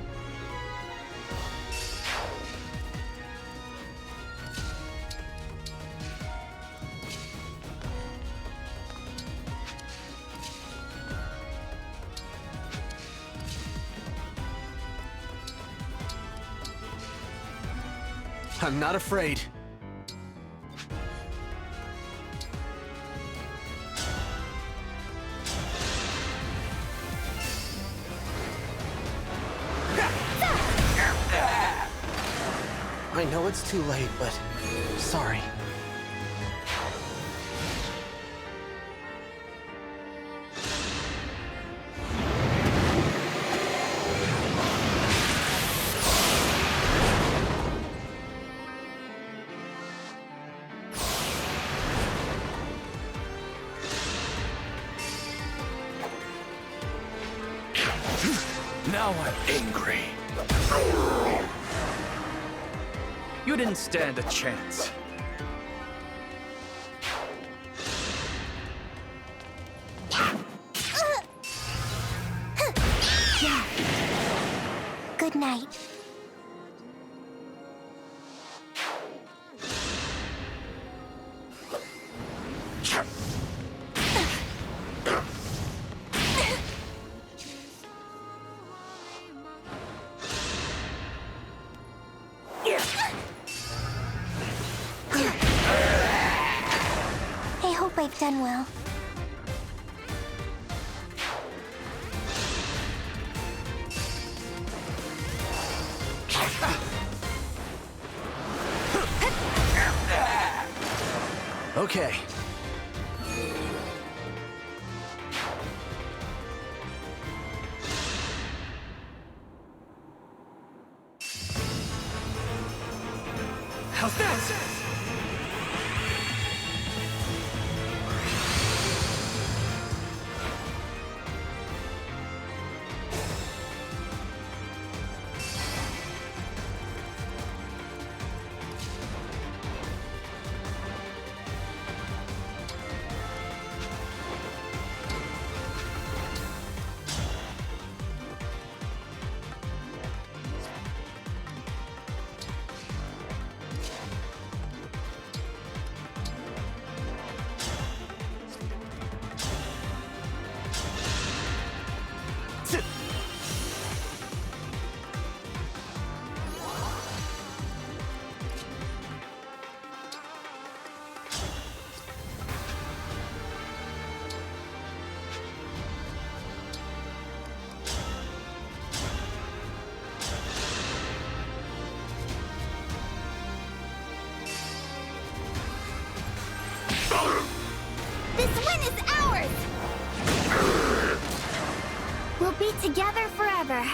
I'm not afraid. I know it's too late, but sorry. Now I'm angry. You didn't stand a chance. Yeah. Good night. I hope I've done well. Okay. How's that? This win is ours! We'll be together forever.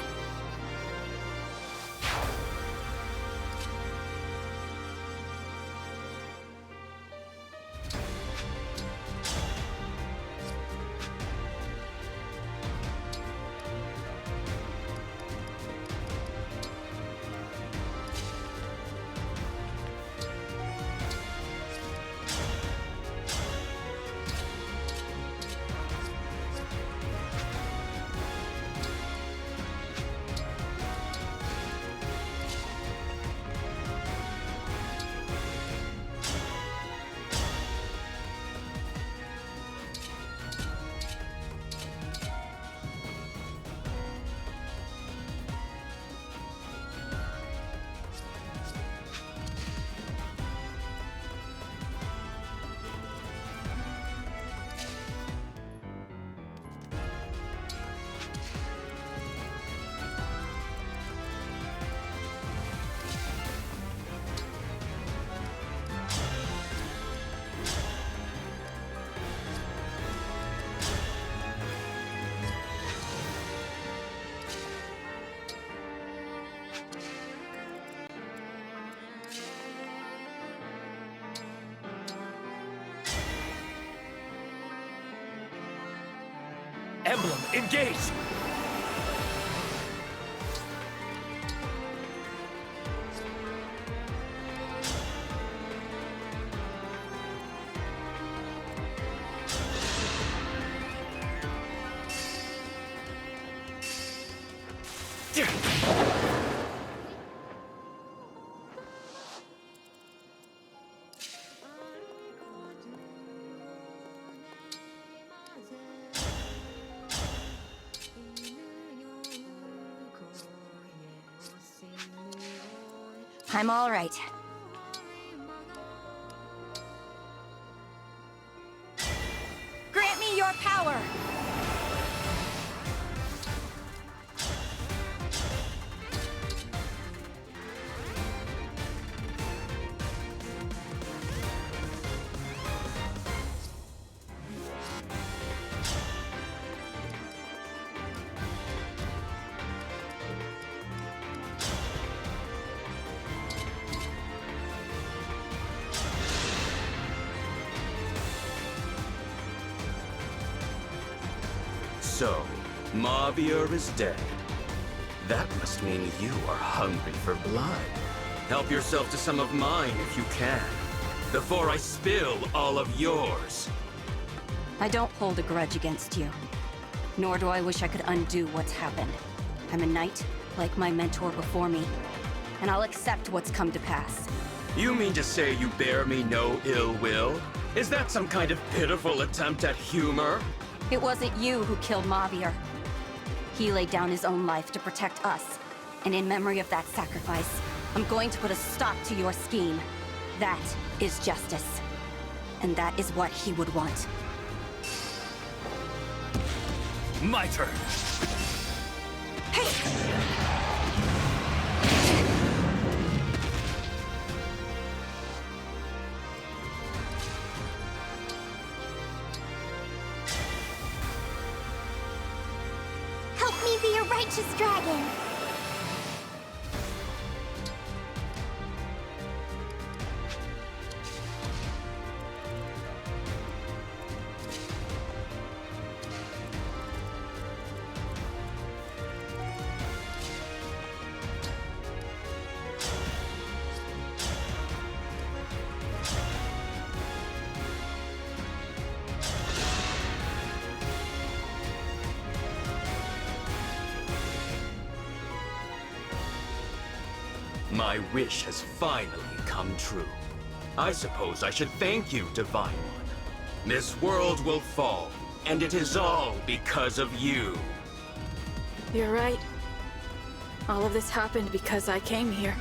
Emblem, engage! I'm all right. Grant me your power! So, Mauvier is dead. That must mean you are hungry for blood. Help yourself to some of mine if you can, before I spill all of yours. I don't hold a grudge against you. Nor do I wish I could undo what's happened. I'm a knight, like my mentor before me, and I'll accept what's come to pass. You mean to say you bear me no ill will? Is that some kind of pitiful attempt at humor? It wasn't you who killed Mauvier. He laid down his own life to protect us. And in memory of that sacrifice, I'm going to put a stop to your scheme. That is justice. And that is what he would want. My turn. Help me be a righteous dragon. My wish has finally come true. I suppose I should thank you, Divine One. This world will fall, and it is all because of you. You're right. All of this happened because I came here,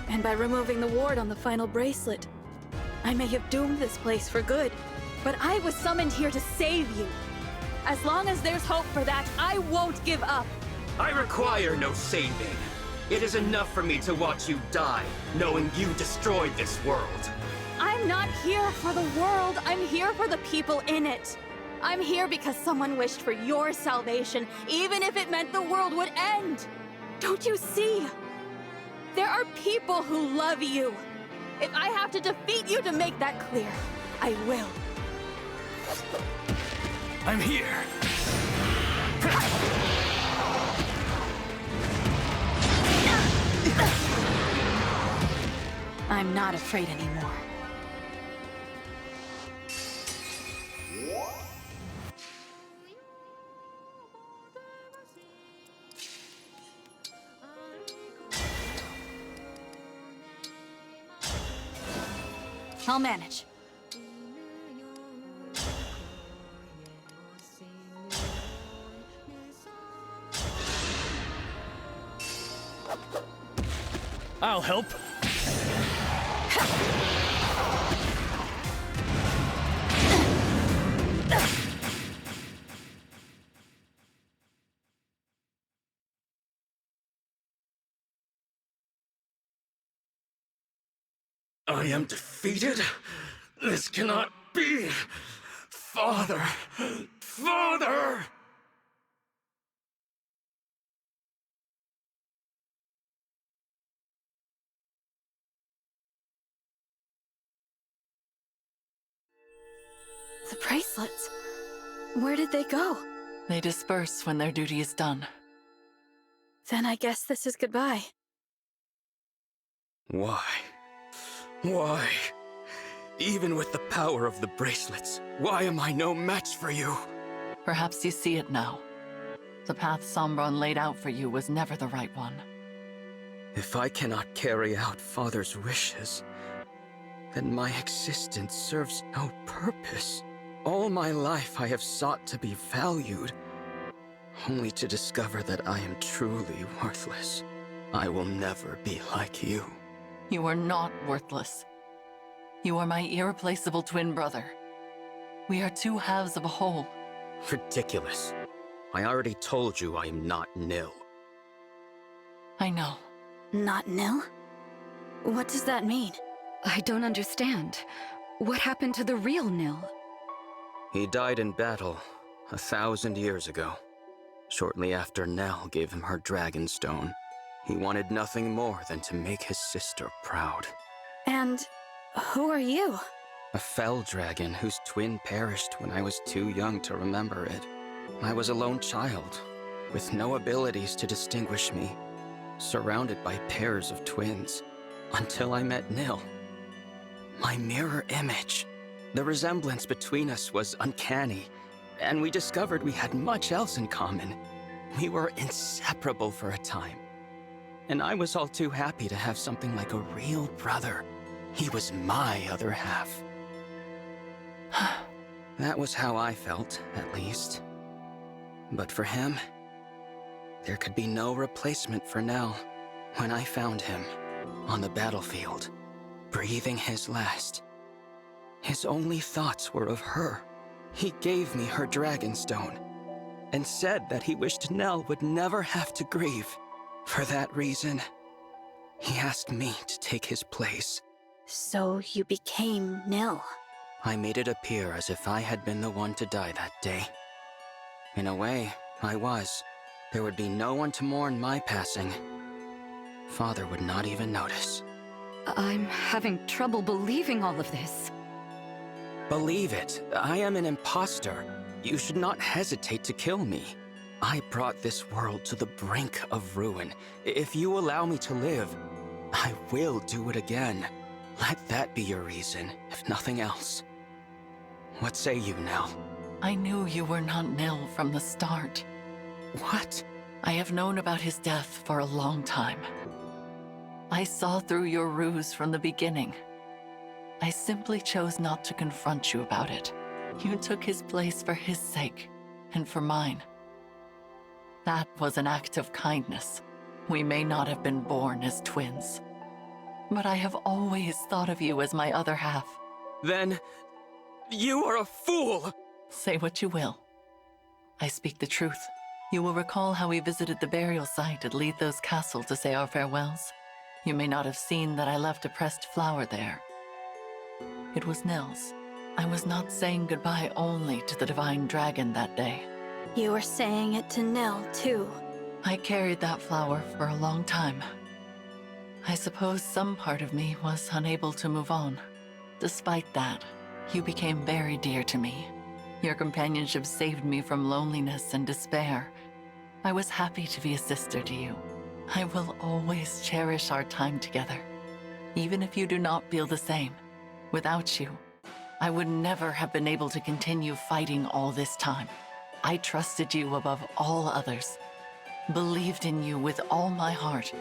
and by removing the ward on the final bracelet. I may have doomed this place for good, but I was summoned here to save you. As long as there's hope for that, I won't give up. I require no saving. It is enough for me to watch you die, knowing you destroyed this world. I'm I'm not here for the world, I'm here for the people in it. I'm here because someone wished for your salvation, even if it meant the world would end. Don't you see? There are people who love you. If I have to defeat you to make that clear, I will. I'm here. I'm not afraid anymore. I'll manage. I'll help. I am defeated? This cannot be! Father! Father! The bracelets. Where did they go? They disperse when their duty is done. Then I guess this is goodbye. Why? Why? Even with the power of the bracelets, why am I no match for you? Perhaps you see it now. The path Sombron laid out for you was never the right one. If I cannot carry out Father's wishes, then my existence serves no purpose. All my life I have sought to be valued, only to discover that I am truly worthless. I will never be like you. You are not worthless. You are my irreplaceable twin brother. We are two halves of a whole. Ridiculous. I already told you I am not Nil. I know. Not Nil? What does that mean? I don't understand. What happened to the real Nil? He died in battle 1,000 years ago. Shortly after Nell gave him her dragon stone. He wanted nothing more than to make his sister proud. And who are you? A fell dragon whose twin perished when I was too young to remember it. I was a lone child, with no abilities to distinguish me, surrounded by pairs of twins, until I met Nil. My mirror image. The resemblance between us was uncanny, and we discovered we had much else in common. We were inseparable for a time. And I was all too happy to have something like a real brother. He was my other half. That was how I felt, at least. But for him, there could be no replacement for Nell. When I found him, on the battlefield, breathing his last, his only thoughts were of her. He gave me her dragon stone, and said that he wished Nell would never have to grieve. For that reason, he asked me to take his place. So you became Nil. I made it appear as if I had been the one to die that day. In a way, I was. There would be no one to mourn my passing. Father would not even notice. I'm having trouble believing all of this. Believe it, I am an imposter. You should not hesitate to kill me. I brought this world to the brink of ruin. If you allow me to live, I will do it again. Let that be your reason, if nothing else. What say you, Nell? I knew you were not Nil from the start. What? I have known about his death for a long time. I saw through your ruse from the beginning. I simply chose not to confront you about it. You took his place for his sake, and for mine. That was an act of kindness. We may not have been born as twins, but I have always thought of you as my other half. Then, you are a fool! Say what you will. I speak the truth. You will recall how we visited the burial site at Letho's castle to say our farewells. You may not have seen that I left a pressed flower there. It was Nils. I was not saying goodbye only to the Divine Dragon that day. You were saying it to Nil, too. I carried that flower for a long time. I suppose some part of me was unable to move on. Despite that, you became very dear to me. Your companionship saved me from loneliness and despair. I was happy to be a sister to you. I will always cherish our time together, even if you do not feel the same. Without you, I would never have been able to continue fighting all this time. I trusted you above all others, believed in you with all my heart.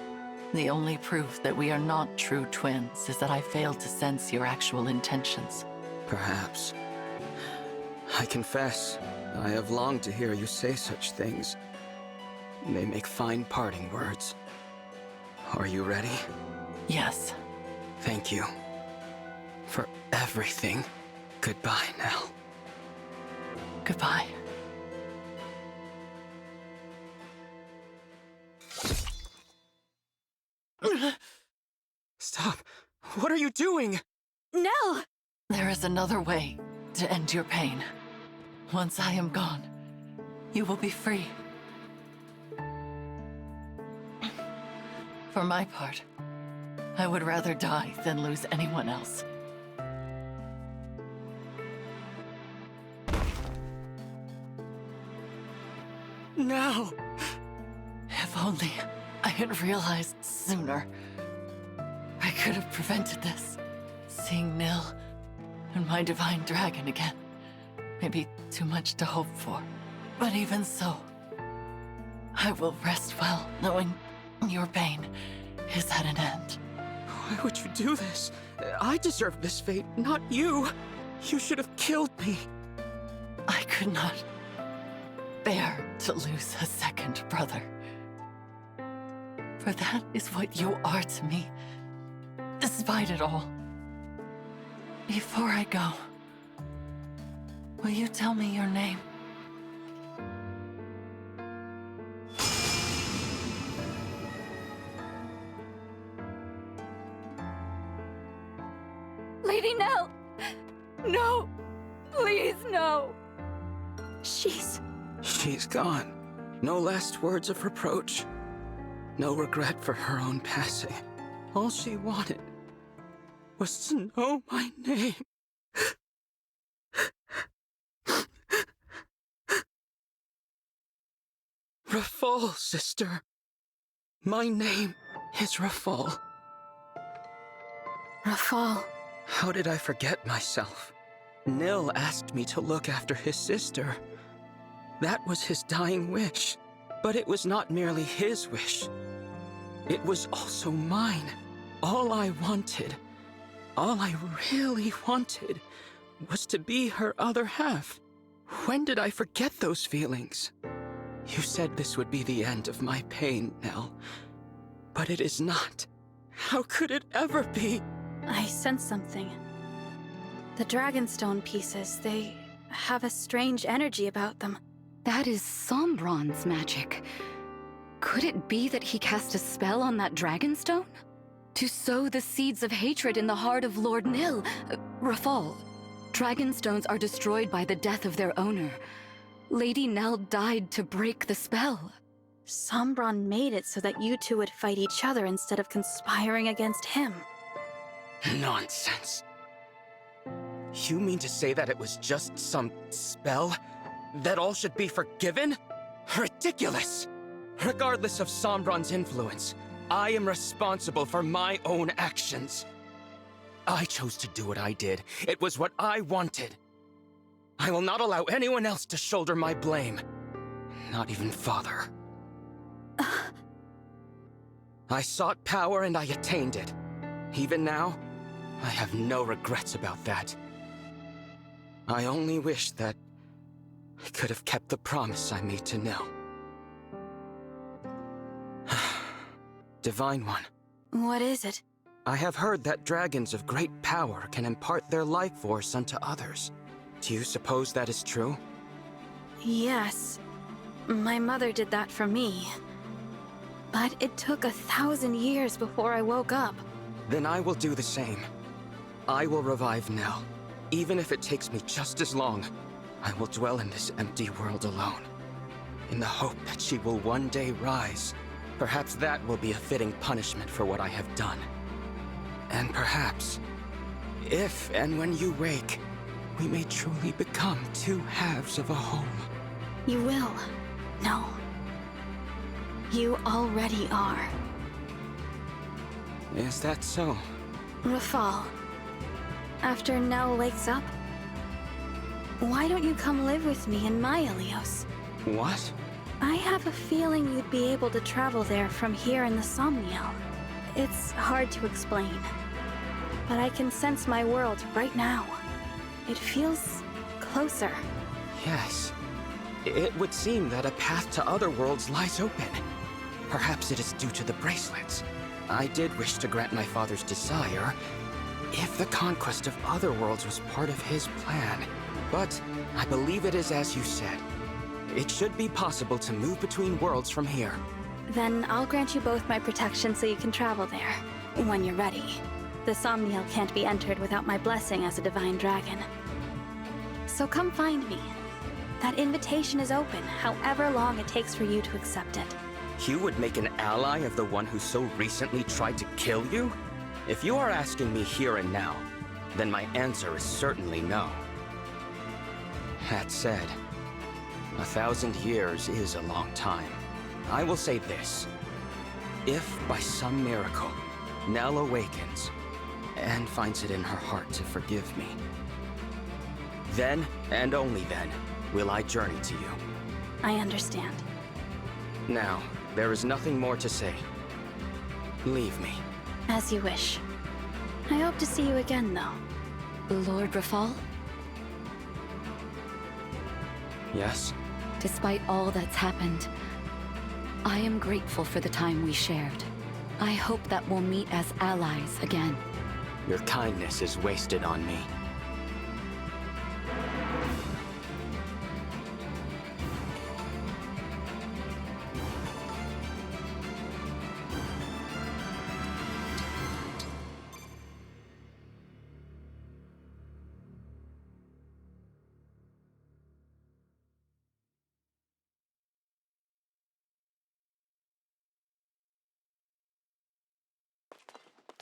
The only proof that we are not true twins is that I failed to sense your actual intentions. Perhaps. I confess, I have longed to hear you say such things. They make fine parting words. Are you ready? Yes. Thank you. For everything. Goodbye, Nell. Goodbye. Stop! What are you doing? No! There is another way to end your pain. Once I am gone, you will be free. For my part, I would rather die than lose anyone else. No! If only I had realized sooner. I could have prevented this. Seeing Nil and my divine dragon again may be too much to hope for. But even so, I will rest well knowing your pain is at an end. Why would you do this? I deserve this fate, not you. You should have killed me. I could not bear to lose a second brother. For that is what you are to me, despite it all. Before I go, will you tell me your name? Lady Nell! No! Please, no! She's gone. No last words of reproach. No regret for her own passing. All she wanted was to know my name. Rafal, sister. My name is Rafal. Rafal. How did I forget myself? Nil asked me to look after his sister. That was his dying wish. But it was not merely his wish. It was also mine. All I wanted, all I really wanted, was to be her other half. When did I forget those feelings? You said this would be the end of my pain, Nell. But it is not. How could it ever be? I sense something. The Dragonstone pieces, they have a strange energy about them. That is Sombron's magic. Could it be that he cast a spell on that Dragonstone? To sow the seeds of hatred in the heart of Lord Nil, Rafal. Dragonstones are destroyed by the death of their owner. Lady Nell died to break the spell. Sombron made it so that you two would fight each other instead of conspiring against him. Nonsense. You mean to say that it was just some spell? That all should be forgiven? Ridiculous! Regardless of Sombron's influence, I am responsible for my own actions. I chose to do what I did. It was what I wanted. I will not allow anyone else to shoulder my blame. Not even Father. I sought power and I attained it. Even now, I have no regrets about that. I only wish that I could have kept the promise I made to Nil. Divine One. What is it? I have heard that dragons of great power can impart their life force unto others. Do you suppose that is true? Yes. My mother did that for me. But it took 1,000 years before I woke up. Then I will do the same. I will revive Nell. Even if it takes me just as long, I will dwell in this empty world alone, in the hope that she will one day rise. Perhaps that will be a fitting punishment for what I have done. And perhaps, if and when you wake, we may truly become two halves of a whole. You will. No. You already are. Is that so? Rafal, after Nell wakes up, why don't you come live with me in my Ilios? What? I have a feeling you'd be able to travel there from here in the Somniel. It's hard to explain, but I can sense my world right now. It feels closer. Yes. It would seem that a path to other worlds lies open. Perhaps it is due to the bracelets. I did wish to grant my father's desire, if the conquest of other worlds was part of his plan. But I believe it is as you said. It should be possible to move between worlds from here. Then I'll grant you both my protection so you can travel there, when you're ready. The Somniel can't be entered without my blessing as a divine dragon. So come find me. That invitation is open, however long it takes for you to accept it. You would make an ally of the one who so recently tried to kill you? If you are asking me here and now, then my answer is certainly no. That said, 1,000 years is a long time. I will say this. If, by some miracle, Nell awakens and finds it in her heart to forgive me, then, and only then, will I journey to you. I understand. Now, there is nothing more to say. Leave me. As you wish. I hope to see you again, though. Lord Rafal? Yes? Despite all that's happened, I am grateful for the time we shared. I hope that we'll meet as allies again. Your kindness is wasted on me.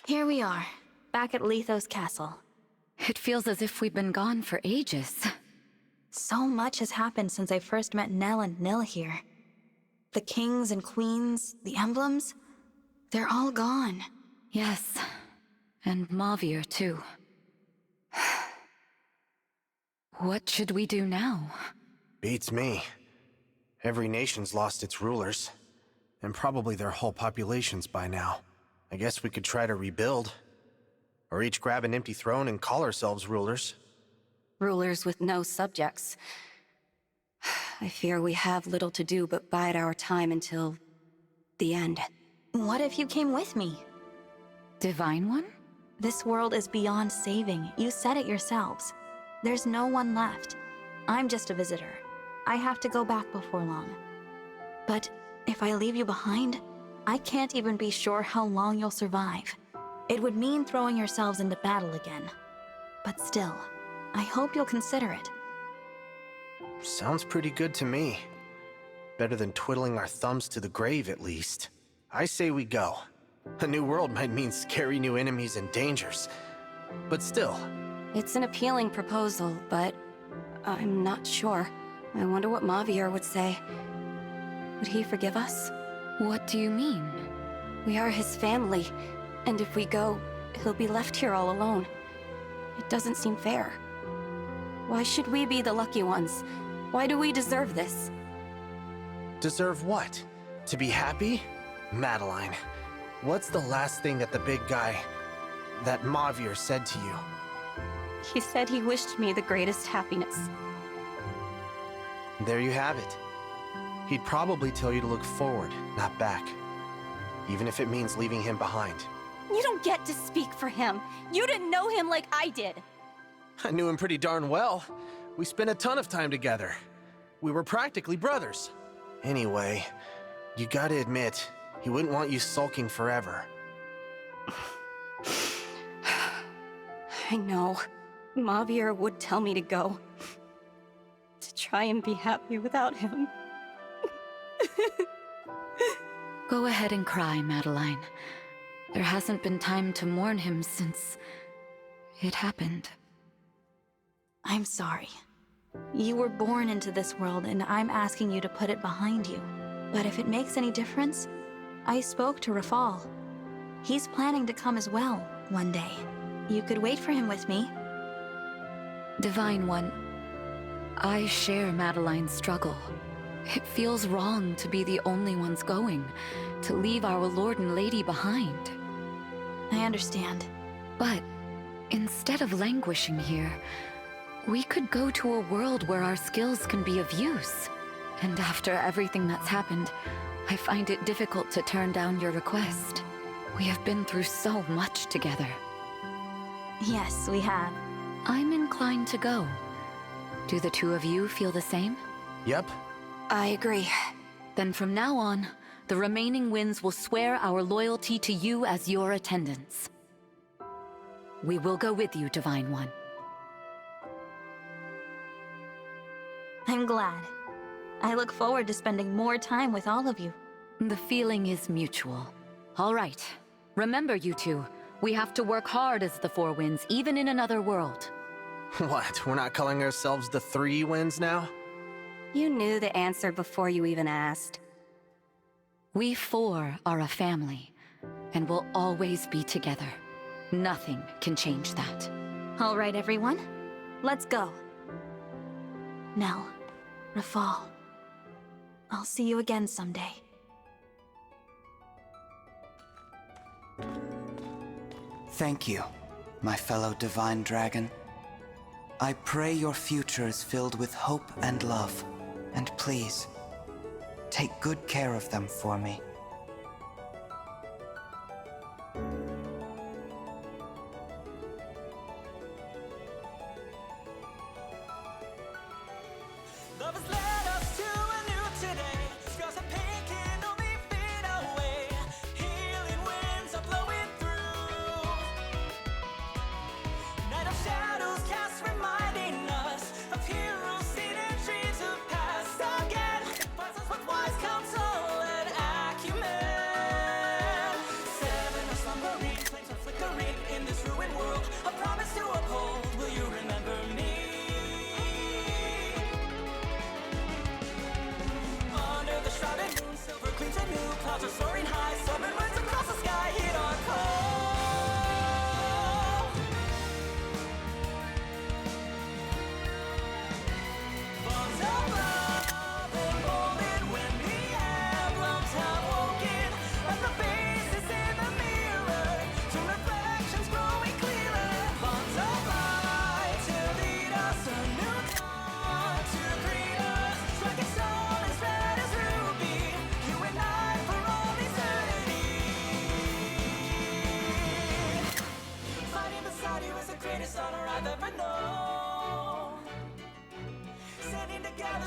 Here we are, back at Lethos Castle. It feels as if we've been gone for ages. So much has happened since I first met Nell and Nil here. The kings and queens, the emblems, they're all gone. Yes, and Mavier too. What should we do now? Beats me. Every nation's lost its rulers, and probably their whole populations by now. I guess we could try to rebuild. Or each grab an empty throne and call ourselves rulers. Rulers with no subjects. I fear we have little to do but bide our time until the end. What if you came with me? Divine One? This world is beyond saving. You said it yourselves. There's no one left. I'm just a visitor. I have to go back before long. But if I leave you behind, I can't even be sure how long you'll survive. It would mean throwing yourselves into battle again. But still, I hope you'll consider it. Sounds pretty good to me. Better than twiddling our thumbs to the grave, at least. I say we go. A new world might mean scary new enemies and dangers. But still. It's an appealing proposal, but I'm not sure. I wonder what Mavier would say. Would he forgive us? What do you mean? We are his family, and if we go, he'll be left here all alone. It doesn't seem fair. Why should we be the lucky ones? Why do we deserve this? Deserve what? To be happy? Madeline, what's the last thing that the big guy, that Mavier, said to you? He said he wished me the greatest happiness. There you have it. He'd probably tell you to look forward, not back. Even if it means leaving him behind. You don't get to speak for him. You didn't know him like I did. I knew him pretty darn well. We spent a ton of time together. We were practically brothers. Anyway, you gotta admit, he wouldn't want you sulking forever. I know. Mavier would tell me to go. To try and be happy without him. Go ahead and cry, Madeline. There hasn't been time to mourn him since it happened. I'm sorry. You were born into this world, and I'm asking you to put it behind you. But if it makes any difference, I spoke to Rafal. He's planning to come as well, one day. You could wait for him with me. Divine One, I share Madeline's struggle. It feels wrong to be the only ones going, to leave our Lord and Lady behind. I understand. But instead of languishing here, we could go to a world where our skills can be of use. And after everything that's happened, I find it difficult to turn down your request. We have been through so much together. Yes, we have. I'm inclined to go. Do the two of you feel the same? Yep. I agree. Then from now on, the remaining winds will swear our loyalty to you as your attendants. We will go with you, Divine One. I'm glad. I look forward to spending more time with all of you. The feeling is mutual. All right. Remember, you two, we have to work hard as the Four Winds, even in another world. What, we're not calling ourselves the Three Winds now? You knew the answer before you even asked. We four are a family, and will always be together. Nothing can change that. All right, everyone. Let's go. Nell, Rafal, I'll see you again someday. Thank you, my fellow Divine Dragon. I pray your future is filled with hope and love. And please, take good care of them for me.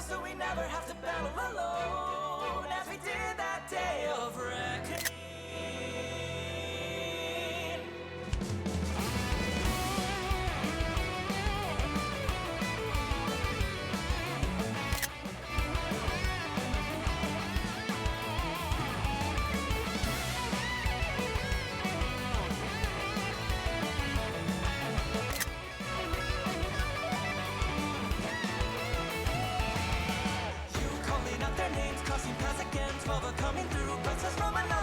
So we never have to battle alone, as we did that day of reckoning. Coming through, princess Romanov.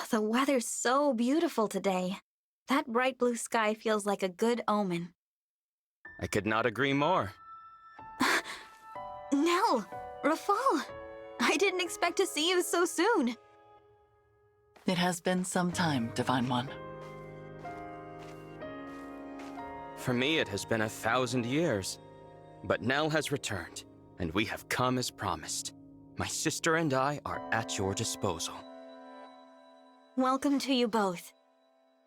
The weather's so beautiful today. That bright blue sky feels like a good omen. I could not agree more. Nell! Rafal! I didn't expect to see you so soon. It has been some time, Divine One. For me, it has been 1,000 years. But Nell has returned, and we have come as promised. My sister and I are at your disposal. Welcome to you both.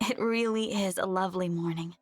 It really is a lovely morning.